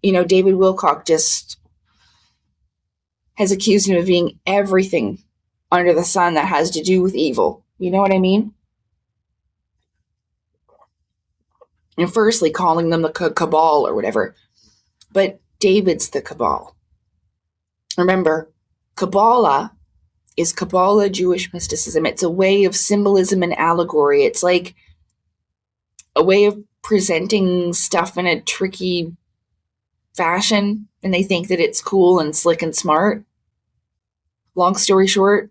You know, David Wilcock just has accused him of being everything under the sun that has to do with evil. You know what I mean? And firstly, calling them the Cabal or whatever. But David's the Cabal. Remember, Kabbalah is Kabbalah Jewish mysticism. It's a way of symbolism and allegory. It's like a way of presenting stuff in a tricky fashion, and they think that it's cool and slick and smart. Long story short,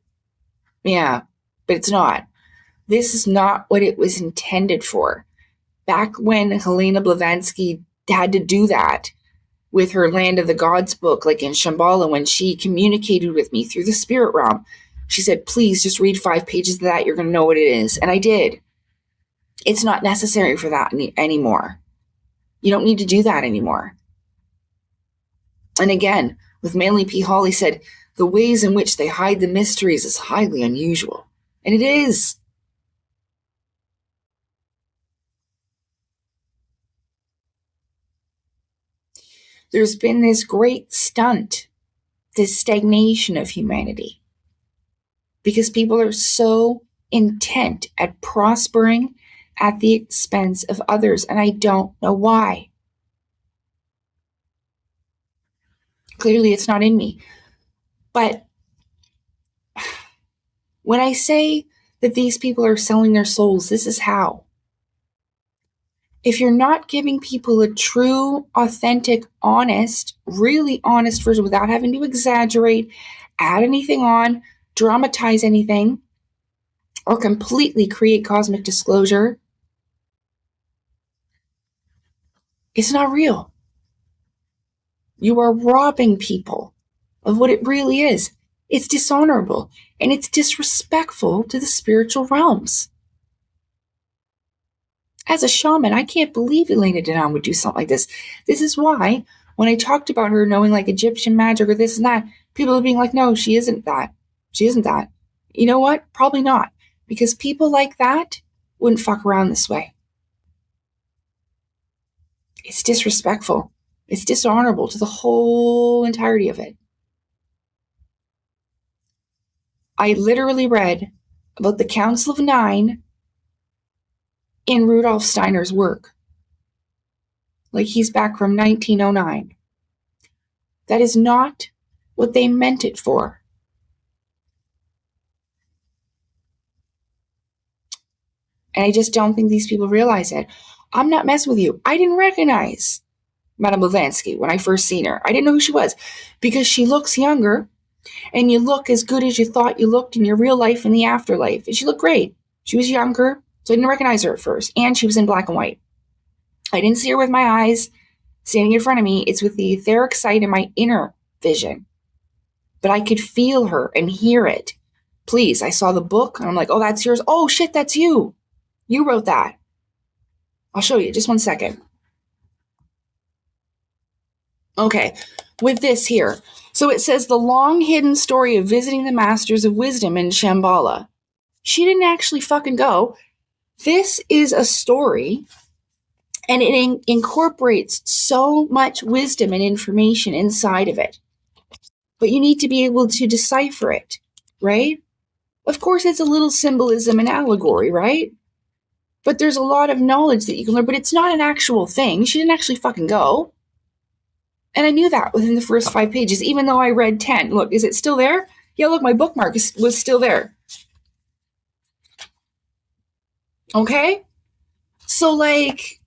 yeah, but it's not. This is not what it was intended for. Back when Helena Blavatsky had to do that with her Land of the Gods book, like in Shambhala, when she communicated with me through the spirit realm, she said, please just read 5 pages of that. You're going to know what it is. And I did. It's not necessary for that anymore. You don't need to do that anymore. And again, with Manly P. Hawley said, the ways in which they hide the mysteries is highly unusual. And it is. There's been this great stunt, this stagnation of humanity. because people are so intent at prospering at the expense of others, and I don't know why. Clearly, it's not in me. But when I say that these people are selling their souls, this is how. If you're not giving people a true, authentic, honest, really honest version without having to exaggerate, add anything on, dramatize anything, or completely create cosmic disclosure, it's not real. You are robbing people of what it really is. It's dishonorable and it's disrespectful to the spiritual realms. As a shaman, I can't believe Elena Danaan would do something like this. This is why, when I talked about her knowing like Egyptian magic or this and that, people are being like, no, she isn't that. She isn't that. You know what? Probably not. Because people like that wouldn't fuck around this way. It's disrespectful. It's dishonorable to the whole entirety of it. I literally read about the Council of Nine in Rudolf Steiner's work. Like he's back from 1909. That is not what they meant it for. And I just don't think these people realize it. I'm not messing with you. I didn't recognize Madame Blavatsky when I first seen her. I didn't know who she was because she looks younger and you look as good as you thought you looked in your real life and the afterlife. And she looked great. She was younger, so I didn't recognize her at first. And she was in black and white. I didn't see her with my eyes standing in front of me. It's with the etheric sight in my inner vision. But I could feel her and hear it. Please, I saw the book and I'm like, oh, that's yours. Oh, shit, that's you. You wrote that. I'll show you. Just one second. Okay, with this here. So it says the long hidden story of visiting the Masters of Wisdom in Shambhala. She didn't actually fucking go. This is a story, and it incorporates so much wisdom and information inside of it. But you need to be able to decipher it, right? Of course, it's a little symbolism and allegory, right? But there's a lot of knowledge that you can learn, but it's not an actual thing. She didn't actually fucking go. And I knew that within the first 5 pages, even though I read 10. Look, is it still there? Yeah, look, my bookmark was still there. Okay? So, like,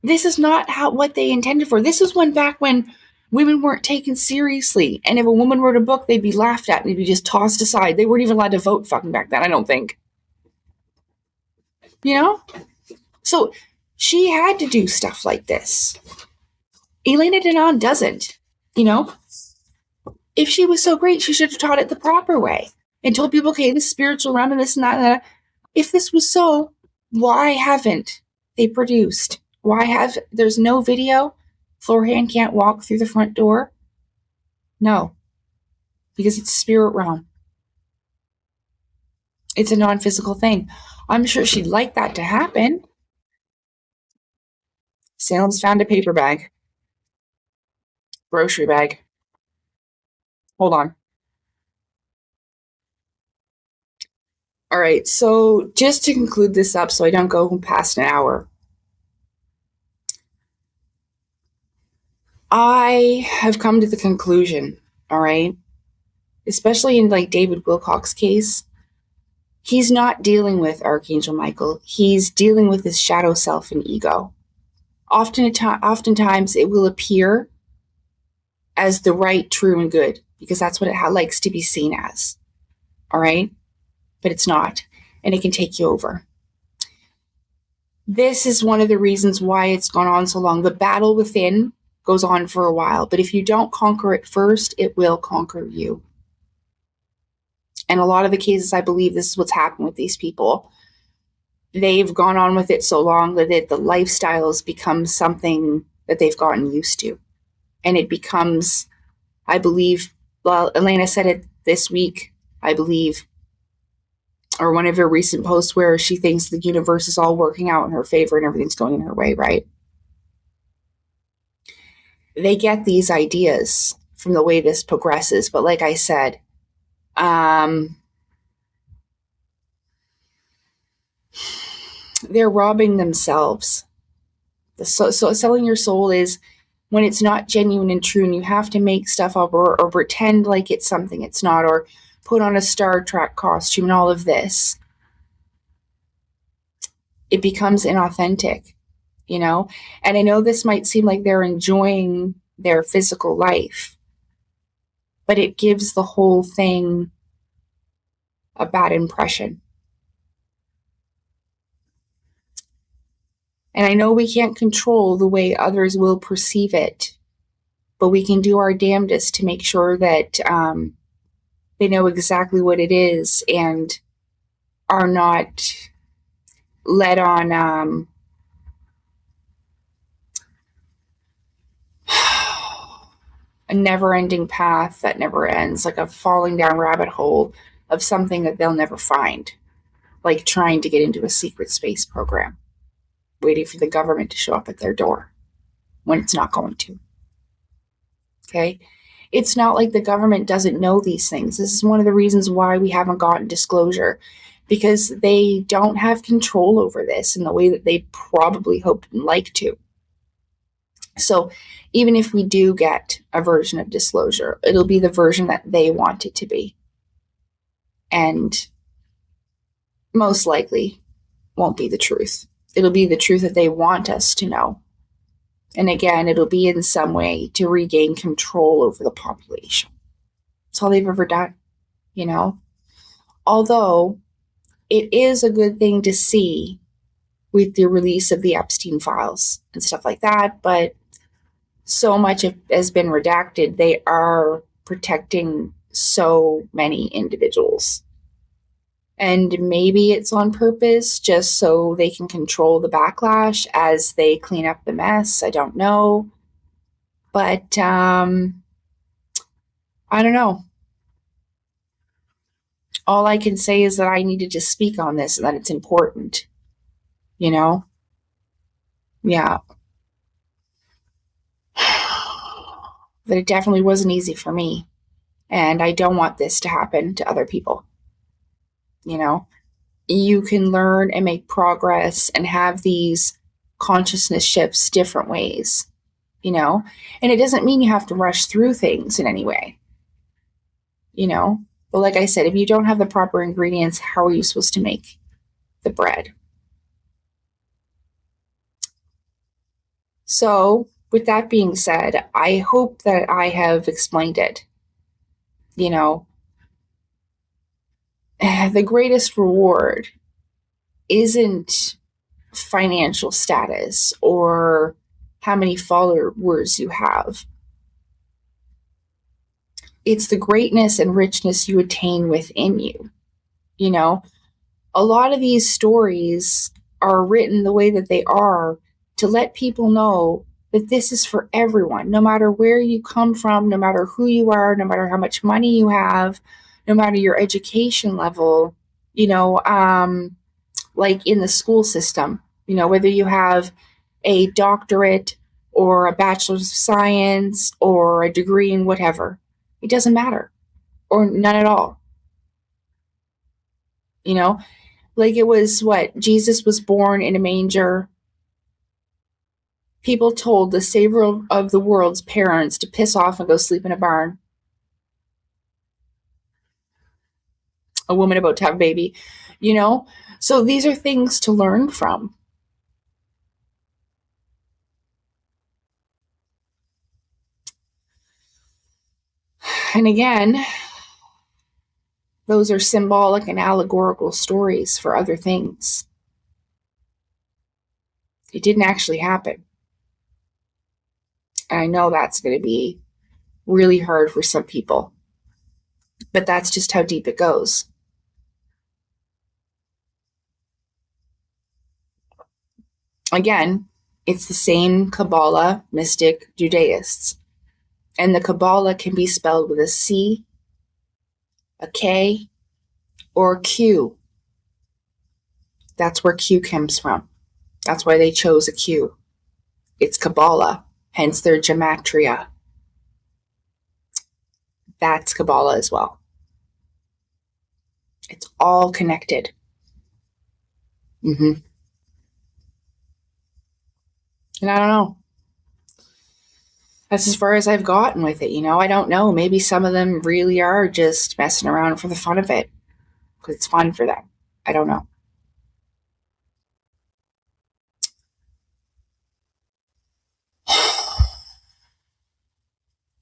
this is not what they intended for. This is back when women weren't taken seriously. And if a woman wrote a book, they'd be laughed at and they'd be just tossed aside. They weren't even allowed to vote fucking back then, I don't think. You know? So she had to do stuff like this. Elena Danaan doesn't, you know? If she was so great, she should have taught it the proper way and told people, okay, this spiritual realm and this and that and that. If this was so, why haven't they produced? There's no video? Floorhand can't walk through the front door? No. Because it's spirit realm. It's a non-physical thing. I'm sure she'd like that to happen. Salem's found a paper bag. Grocery bag. Hold on. All right, so just to conclude this up so I don't go past an hour. I have come to the conclusion, all right, especially in like David Wilcock's case, he's not dealing with Archangel Michael. He's dealing with his shadow self and ego. Oftentimes it will appear as the right, true, and good because that's what it likes to be seen as, all right? But it's not, and it can take you over. This is one of the reasons why it's gone on so long. The battle within goes on for a while, but if you don't conquer it first, it will conquer you. And a lot of the cases, I believe this is what's happened with these people. They've gone on with it so long that the lifestyles become something that they've gotten used to. And it becomes, I believe, well, Elena said it this week, I believe, or one of her recent posts where she thinks the universe is all working out in her favor and everything's going in her way, right? They get these ideas from the way this progresses. But like I said, They're robbing themselves. So selling your soul is when it's not genuine and true, and you have to make stuff up or pretend like it's something it's not, or put on a Star Trek costume and all of this. It becomes inauthentic, you know? And I know this might seem like they're enjoying their physical life, but it gives the whole thing a bad impression. And I know we can't control the way others will perceive it, but we can do our damnedest to make sure that they know exactly what it is and are not led on a never-ending path that never ends, like a falling down rabbit hole of something that they'll never find, like trying to get into a secret space program, waiting for the government to show up at their door when it's not going to. Okay? It's not like the government doesn't know these things. This is one of the reasons why we haven't gotten disclosure, because they don't have control over this in the way that they probably hoped and like to. So even if we do get a version of disclosure, it'll be the version that they want it to be. And most likely won't be the truth. It'll be the truth that they want us to know. And again, it'll be in some way to regain control over the population. That's all they've ever done, you know? Although it is a good thing to see with the release of the Epstein files and stuff like that, but so much has been redacted. They are protecting so many individuals. And maybe it's on purpose just so they can control the backlash as they clean up the mess. I don't know. But I don't know. All I can say is that I needed to speak on this and that it's important. You know? Yeah. That it definitely wasn't easy for me. And I don't want this to happen to other people. You know? You can learn and make progress and have these consciousness shifts different ways, you know? And it doesn't mean you have to rush through things in any way, you know? But like I said, if you don't have the proper ingredients, how are you supposed to make the bread? So, with that being said, I hope that I have explained it. You know, the greatest reward isn't financial status or how many followers you have. It's the greatness and richness you attain within you. You know, a lot of these stories are written the way that they are to let people know that this is for everyone, no matter where you come from, no matter who you are, no matter how much money you have, no matter your education level, you know, like in the school system, you know, whether you have a doctorate or a bachelor's of science or a degree in whatever, it doesn't matter, or none at all. You know, like it was what? Jesus was born in a manger. People told the savior of the world's parents to piss off and go sleep in a barn. A woman about to have a baby, you know? So these are things to learn from. And again, those are symbolic and allegorical stories for other things. It didn't actually happen. And I know that's going to be really hard for some people. But that's just how deep it goes. Again, it's the same Kabbalah, mystic, Judaists. And the Kabbalah can be spelled with a C, a K, or a Q. That's where Q comes from. That's why they chose a Q. It's Kabbalah, hence their gematria. That's Kabbalah as well. It's all connected. And I don't know. That's as far as I've gotten with it. I don't know. Maybe some of them really are just messing around for the fun of it because it's fun for them. I don't know.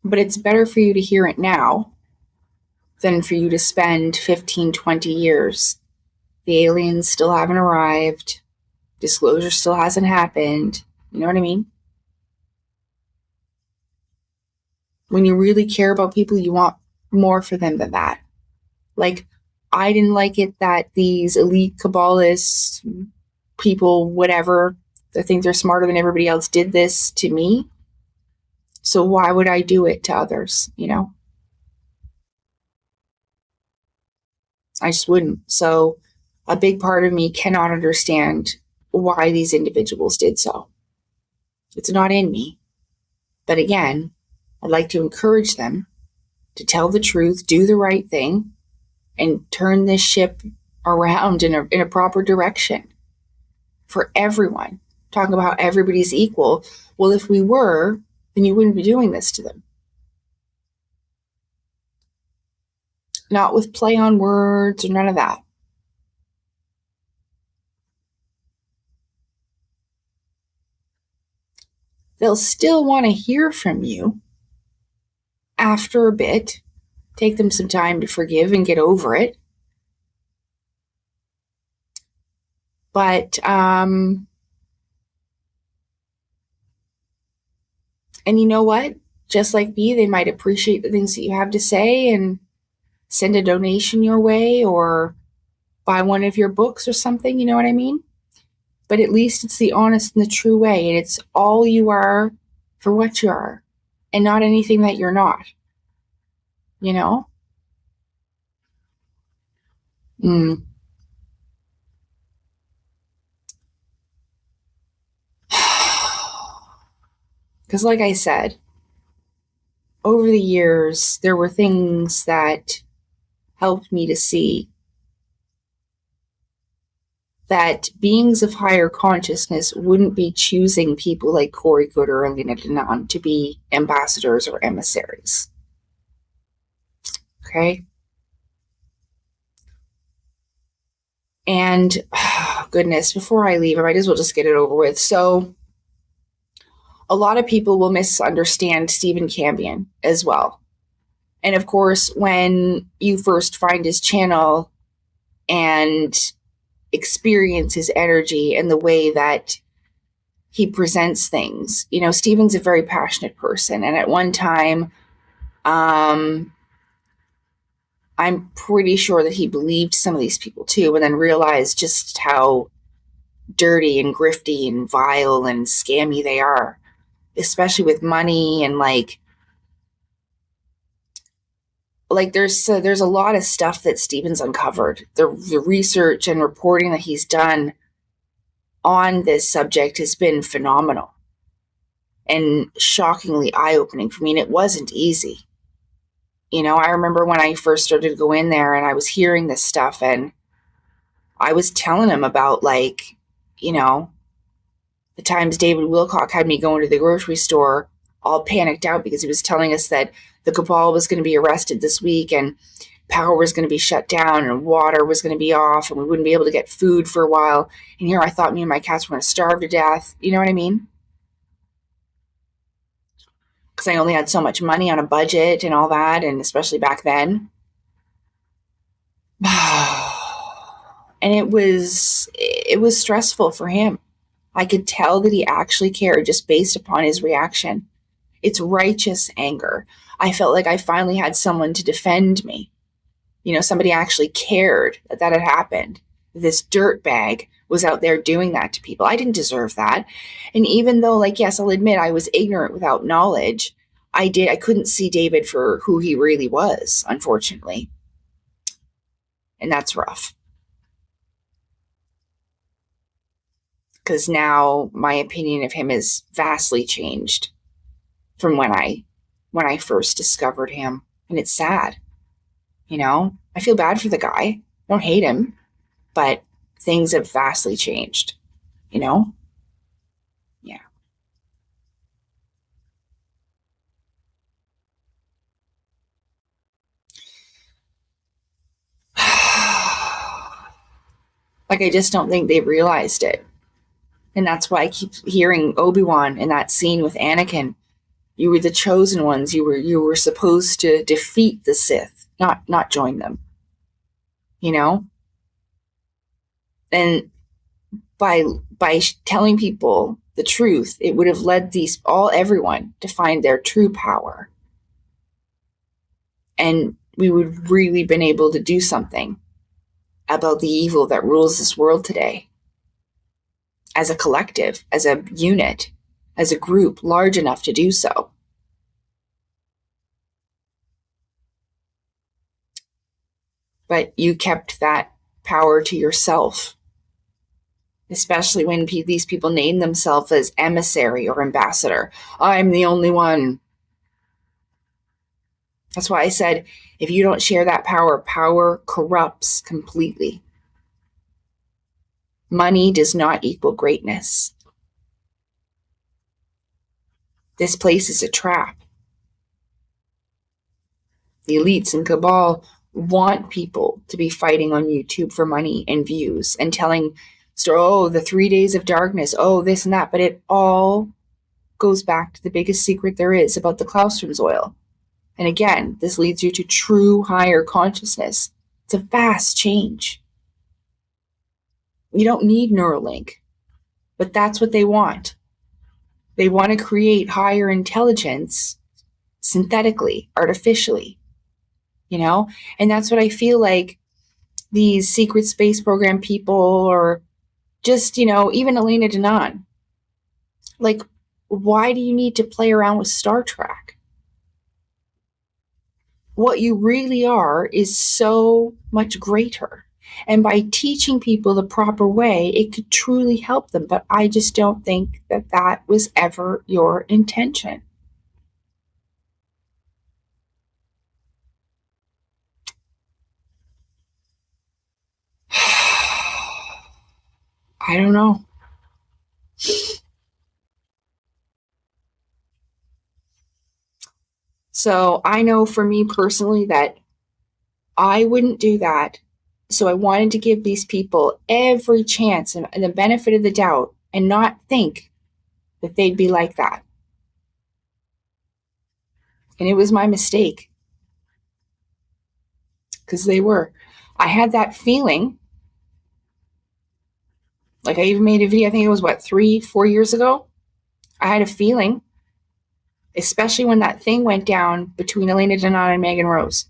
But it's better for you to hear it now than for you to spend 15, 20 years. The aliens still haven't arrived. Disclosure still hasn't happened. You know what I mean? When you really care about people, you want more for them than that. Like, I didn't like it that these elite Cabalists, people, whatever, that think they're smarter than everybody else did this to me. So why would I do it to others, I just wouldn't. So a big part of me cannot understand why these individuals did so. It's not in me. But again, I'd like to encourage them to tell the truth, do the right thing, and turn this ship around in a proper direction for everyone. Talking about how everybody's equal. Well, if we were, then you wouldn't be doing this to them. Not with play on words or none of that. They'll still want to hear from you after a bit. Take them some time to forgive and get over it. But, and you know what? Just like me, they might appreciate the things that you have to say and send a donation your way or buy one of your books or something, you know what I mean? But at least it's the honest and the true way, and it's all you are for what you are, and not anything that you're not, you know? Because like I said, over the years, there were things that helped me to see that beings of higher consciousness wouldn't be choosing people like Corey Goode or Elena Danaan to be ambassadors or emissaries. Okay? And, goodness, before I leave, I might as well just get it over with. So, a lot of people will misunderstand Stephen Cambion as well. And of course, when you first find his channel and experience his energy and the way that he presents things, Stephen's a very passionate person. And at one time, I'm pretty sure that he believed some of these people too, and then realized just how dirty and grifty and vile and scammy they are, especially with money and like there's a lot of stuff that Stephen's uncovered. The research and reporting that he's done on this subject has been phenomenal and shockingly eye-opening for me, and it wasn't easy. I remember when I first started to go in there and I was hearing this stuff, and I was telling him about the times David Wilcock had me going to the grocery store all panicked out because he was telling us that the Cabal was going to be arrested this week and power was going to be shut down and water was going to be off and we wouldn't be able to get food for a while. And here I thought me and my cats were going to starve to death. You know what I mean? Because I only had so much money on a budget and all that, and especially back then. And it was stressful for him. I could tell that he actually cared just based upon his reaction. It's righteous anger. I felt like I finally had someone to defend me. Somebody actually cared that had happened. This dirtbag was out there doing that to people. I didn't deserve that. And even though, yes, I'll admit I was ignorant without knowledge, I couldn't see David for who he really was, unfortunately. And that's rough. Because now my opinion of him has vastly changed from when I first discovered him. And it's sad. I feel bad for the guy. Don't hate him, but things have vastly changed, you know? Yeah. Like, I just don't think they've realized it. And that's why I keep hearing Obi-Wan in that scene with Anakin. You were the chosen ones. You were supposed to defeat the Sith, not join them. You know? And by telling people the truth, it would have led everyone to find their true power. And we would really been able to do something about the evil that rules this world today. As a collective, as a unit, as a group large enough to do so. But you kept that power to yourself, especially when these people name themselves as emissary or ambassador. I'm the only one. That's why I said, if you don't share that power, power corrupts completely. Money does not equal greatness. This place is a trap. The elites and Cabal want people to be fighting on YouTube for money and views and telling, the 3 days of darkness, this and that. But it all goes back to the biggest secret there is about the Claustrum's oil. And again, this leads you to true higher consciousness. It's a vast change. You don't need Neuralink, but that's what they want. They want to create higher intelligence synthetically, artificially, And that's what I feel like these secret space program people, or just, even Elena Danaan. Like, why do you need to play around with Star Trek? What you really are is so much greater. And by teaching people the proper way, it could truly help them. But I just don't think that was ever your intention. I don't know. So I know for me personally that I wouldn't do that. So I wanted to give these people every chance and the benefit of the doubt and not think that they'd be like that. And it was my mistake. Because they were. I had that feeling. Like, I even made a video, I think it was 3-4 years ago. I had a feeling, especially when that thing went down between Elena Danaan and Megan Rose.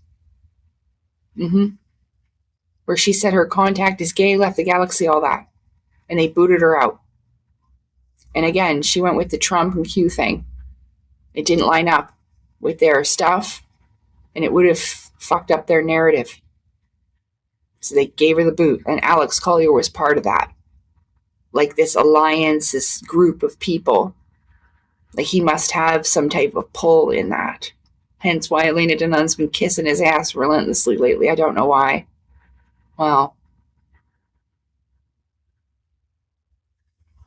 Where she said her contact is gay, left the galaxy, all that. And they booted her out. And again, she went with the Trump and Q thing. It didn't line up with their stuff, and it would have fucked up their narrative. So they gave her the boot, and Alex Collier was part of that. Like this alliance, this group of people. Like he must have some type of pull in that. Hence why Elena Danaan's been kissing his ass relentlessly lately. I don't know why. Well.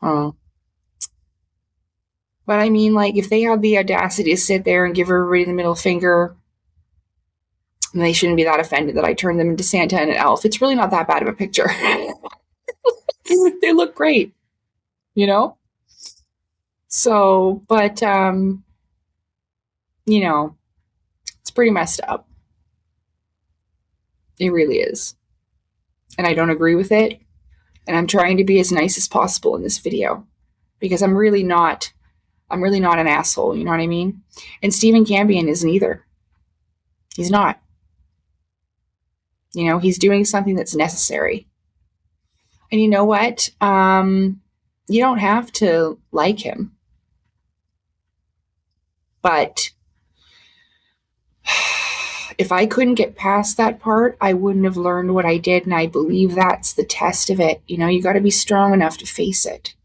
Oh. But I mean, like, if they have the audacity to sit there and give everybody the middle finger, they shouldn't be that offended that I turned them into Santa and an elf. It's really not that bad of a picture. They look great, So, but, it's pretty messed up. It really is. And I don't agree with it. And I'm trying to be as nice as possible in this video because I'm really not an asshole. You know what I mean? And Stephen Cambion isn't either. He's not. He's doing something that's necessary. And you know what? You don't have to like him. But if I couldn't get past that part, I wouldn't have learned what I did. And I believe that's the test of it. You got to be strong enough to face it.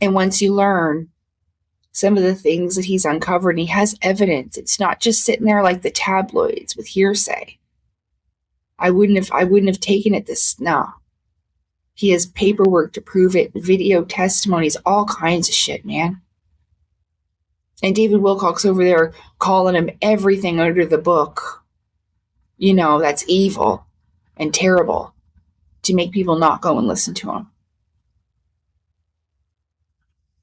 And once you learn some of the things that he's uncovered, and he has evidence, it's not just sitting there like the tabloids with hearsay. I wouldn't have taken it this. No. He has paperwork to prove it, video testimonies, all kinds of shit, man. And David Wilcock's over there calling him everything under the book, that's evil and terrible, to make people not go and listen to him.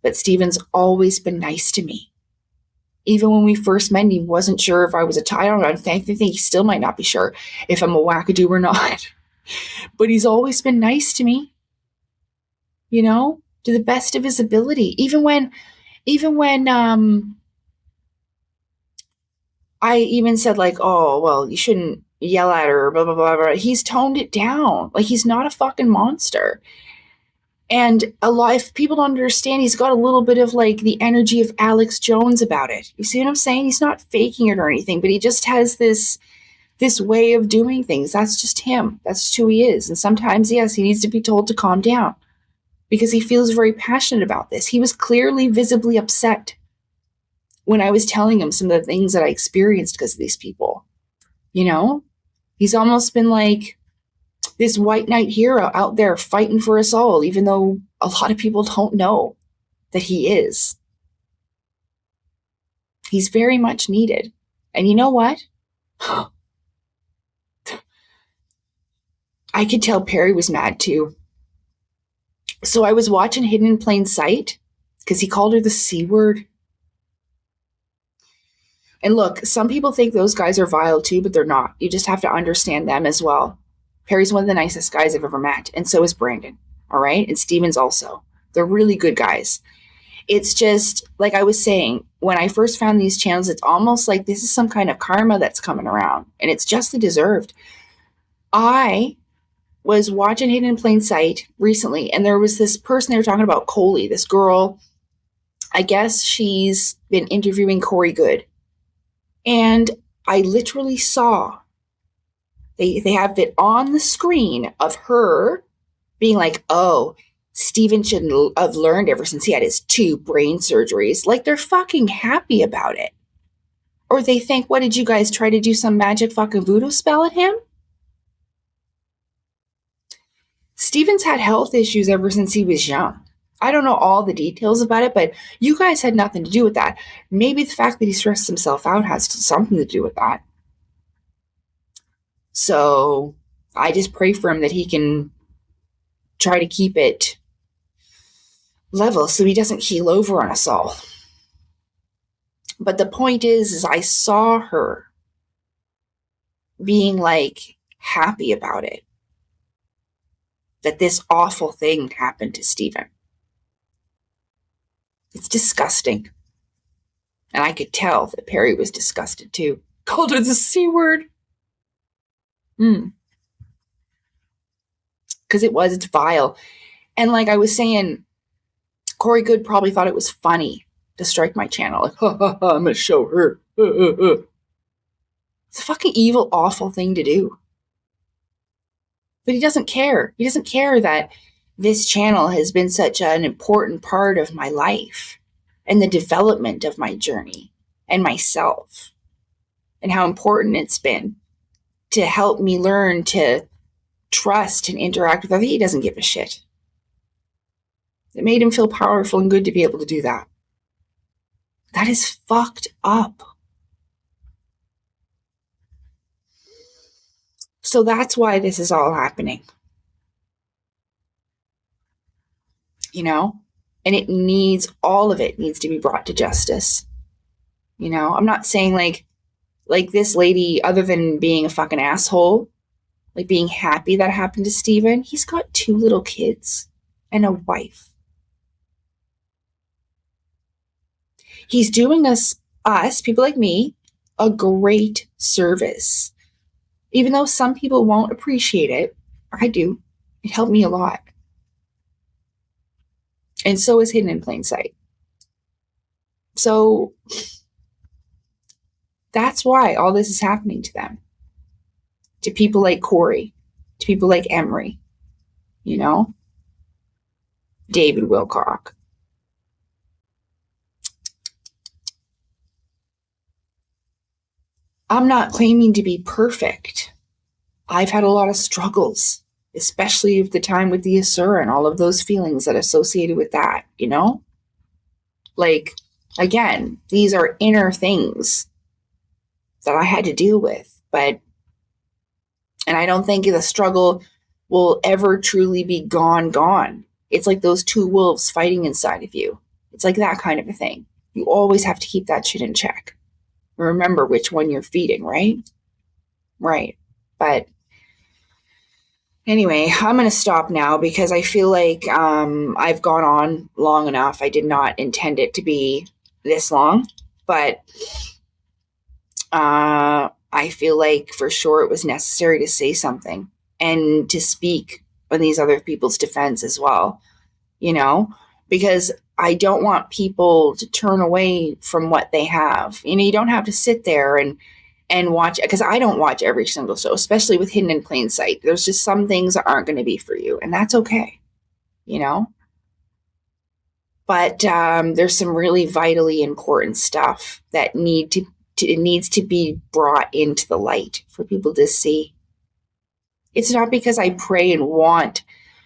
But Stephen's always been nice to me. Even when we first met, he wasn't sure if I was I don't know, I think he still might not be sure if I'm a wackadoo or not. But he's always been nice to me, to the best of his ability. Even when I even said, like, oh, well, you shouldn't yell at her, blah, blah, blah, blah. He's toned it down. Like, he's not a fucking monster. And if people don't understand, he's got a little bit of, like, the energy of Alex Jones about it. You see what I'm saying? He's not faking it or anything, but he just has this way of doing things. That's just him. That's just who he is. And sometimes, yes, he needs to be told to calm down because he feels very passionate about this. He was clearly visibly upset when I was telling him some of the things that I experienced because of these people. He's almost been like this white knight hero out there fighting for us all, even though a lot of people don't know that he is. He's very much needed. And you know what? I could tell Perry was mad too. So I was watching Hidden in Plain Sight because he called her the C word. And look, some people think those guys are vile too, but they're not. You just have to understand them as well. Perry's one of the nicest guys I've ever met, and so is Brandon, all right? And Steven's also. They're really good guys. It's just, like I was saying, when I first found these channels, it's almost like this is some kind of karma that's coming around, and it's justly deserved. I was watching Hidden in Plain Sight recently, and there was this person they were talking about, Coley, this girl. I guess she's been interviewing Corey Good. And I literally saw, they have it on the screen of her being like, oh, Steven should have learned ever since he had his 2 brain surgeries. Like, they're fucking happy about it. Or they think, what, did you guys try to do some magic fucking voodoo spell at him? Steven's had health issues ever since he was young. I don't know all the details about it, but you guys had nothing to do with that. Maybe the fact that he stressed himself out has something to do with that. So I just pray for him that he can try to keep it level so he doesn't keel over on us all. But the point is I saw her being like happy about it, that this awful thing happened to Steven. It's disgusting. And I could tell that Perry was disgusted too. Called her the C word. Because it's vile. And like I was saying, Corey Good probably thought it was funny to strike my channel. Like, ha ha ha, I'm going to show her. It's a fucking evil, awful thing to do. But he doesn't care. He doesn't care that this channel has been such an important part of my life and the development of my journey and myself, and how important it's been to help me learn to trust and interact with others. He doesn't give a shit. It made him feel powerful and good to be able to do that. That is fucked up. So that's why this is all happening. And it needs, all of it needs to be brought to justice. I'm not saying like this lady, other than being a fucking asshole, like being happy that happened to Steven, he's got 2 little kids and a wife. He's doing us, people like me, a great service. Even though some people won't appreciate it, I do. It helped me a lot. And so is Hidden in Plain Sight. So that's why all this is happening to them. To people like Corey, to people like Emery, David Wilcock. I'm not claiming to be perfect. I've had a lot of struggles, especially the time with the Asura and all of those feelings that are associated with that, you know? Like, again, these are inner things that I had to deal with. And I don't think the struggle will ever truly be gone. It's like those two wolves fighting inside of you. It's like that kind of a thing. You always have to keep that shit in check. Remember which one you're feeding, right? Right. But anyway, I'm going to stop now because I feel like I've gone on long enough. I did not intend it to be this long, but I feel like for sure it was necessary to say something and to speak on these other people's defense as well, you know, because I don't want people to turn away from what they have. You know, you don't have to sit there and watch, because I don't watch every single show, especially with Hidden in Plain Sight. There's just some things that aren't going to be for you, and that's okay, you know. But there's some really vitally important stuff that it needs to be brought into the light for people to see. It's not because I pray and want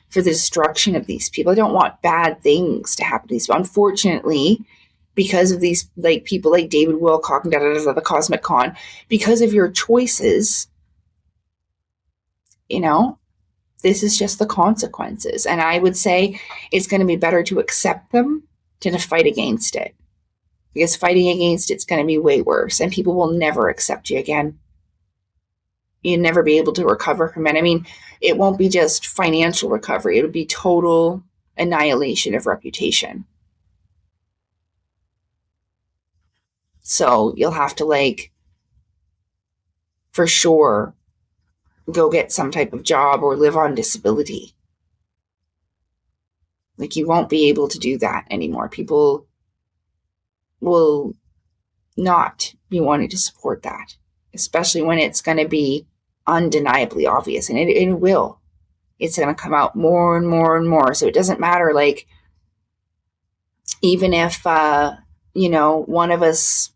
for the destruction of these people. I don't want bad things to happen to these people. Unfortunately, because of these like people like David Wilcock and the Cosmic Con, because of your choices, you know, this is just the consequences. And I would say it's going to be better to accept them than to fight against it. Because fighting against it's going to be way worse, and people will never accept you again. You'll never be able to recover from it. I mean, it won't be just financial recovery. It would be total annihilation of reputation. So you'll have to, like, for sure, go get some type of job or live on disability. Like, you won't be able to do that anymore. People will not be wanting to support that, especially when it's going to be undeniably obvious. And it will. It's going to come out more and more and more. So it doesn't matter, like, even if, you know, one of us,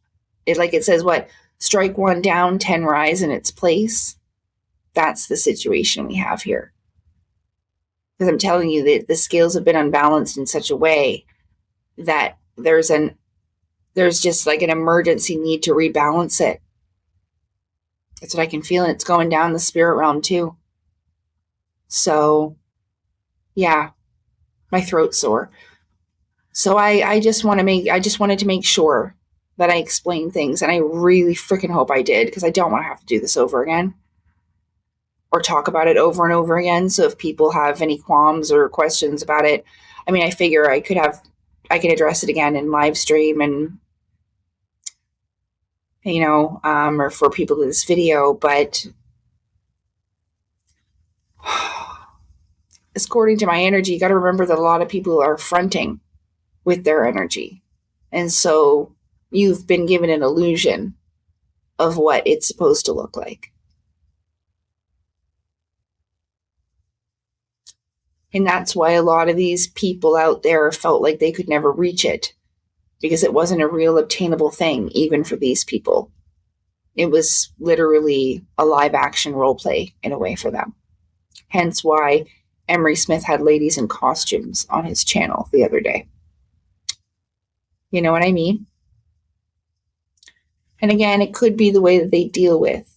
it says, what, strike one down, 10 rise in its place. That's the situation we have here. Because I'm telling you that the scales have been unbalanced in such a way that there's just like an emergency need to rebalance it. That's what I can feel, and it's going down the spirit realm too. So, yeah, my throat's sore. So I just wanted to make sure that I explained things, and I really freaking hope I did, because I don't want to have to do this over again or talk about it over and over again. So if people have any qualms or questions about it, I mean, I figure I can address it again in live stream, and, you know, or for people to this video, but according to my energy, you got to remember that a lot of people are fronting with their energy. And so you've been given an illusion of what it's supposed to look like. And that's why a lot of these people out there felt like they could never reach it, because it wasn't a real obtainable thing, even for these people. It was literally a live action role play in a way for them. Hence why Emery Smith had ladies in costumes on his channel the other day. You know what I mean? And again, it could be the way that they deal with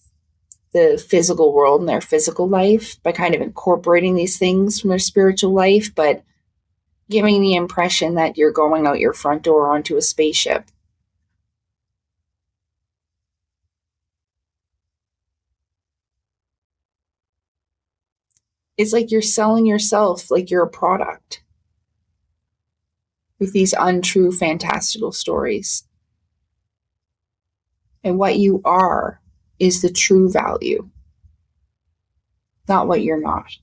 the physical world and their physical life by kind of incorporating these things from their spiritual life, but giving the impression that you're going out your front door onto a spaceship. It's like you're selling yourself like you're a product with these untrue, fantastical stories. And what you are is the true value, not what you're not.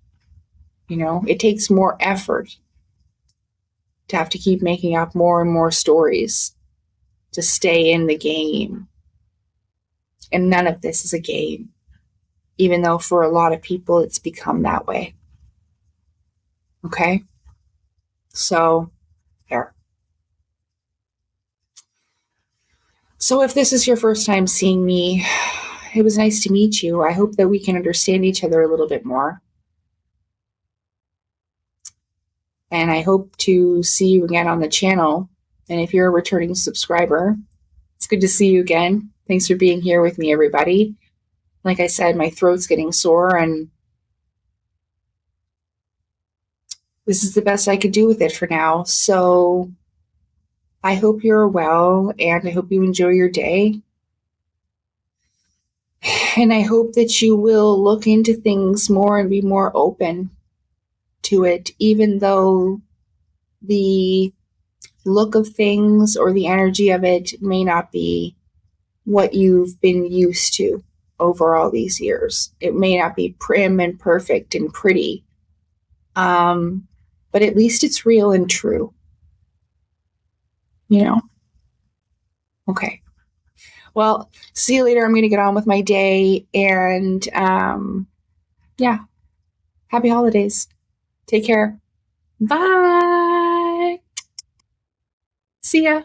You know, it takes more effort to have to keep making up more and more stories to stay in the game. And none of this is a game, even though for a lot of people it's become that way. Okay? So, there. So if this is your first time seeing me, it was nice to meet you. I hope that we can understand each other a little bit more. And I hope to see you again on the channel. And if you're a returning subscriber, it's good to see you again. Thanks for being here with me, everybody. Like I said, my throat's getting sore, and this is the best I could do with it for now. So I hope you're well, and I hope you enjoy your day. And I hope that you will look into things more and be more open to it, even though the look of things or the energy of it may not be what you've been used to over all these years. It may not be prim and perfect and pretty, but at least it's real and true. You know? Okay. Well, see you later. I'm going to get on with my day. And yeah, happy holidays. Take care. Bye. See ya.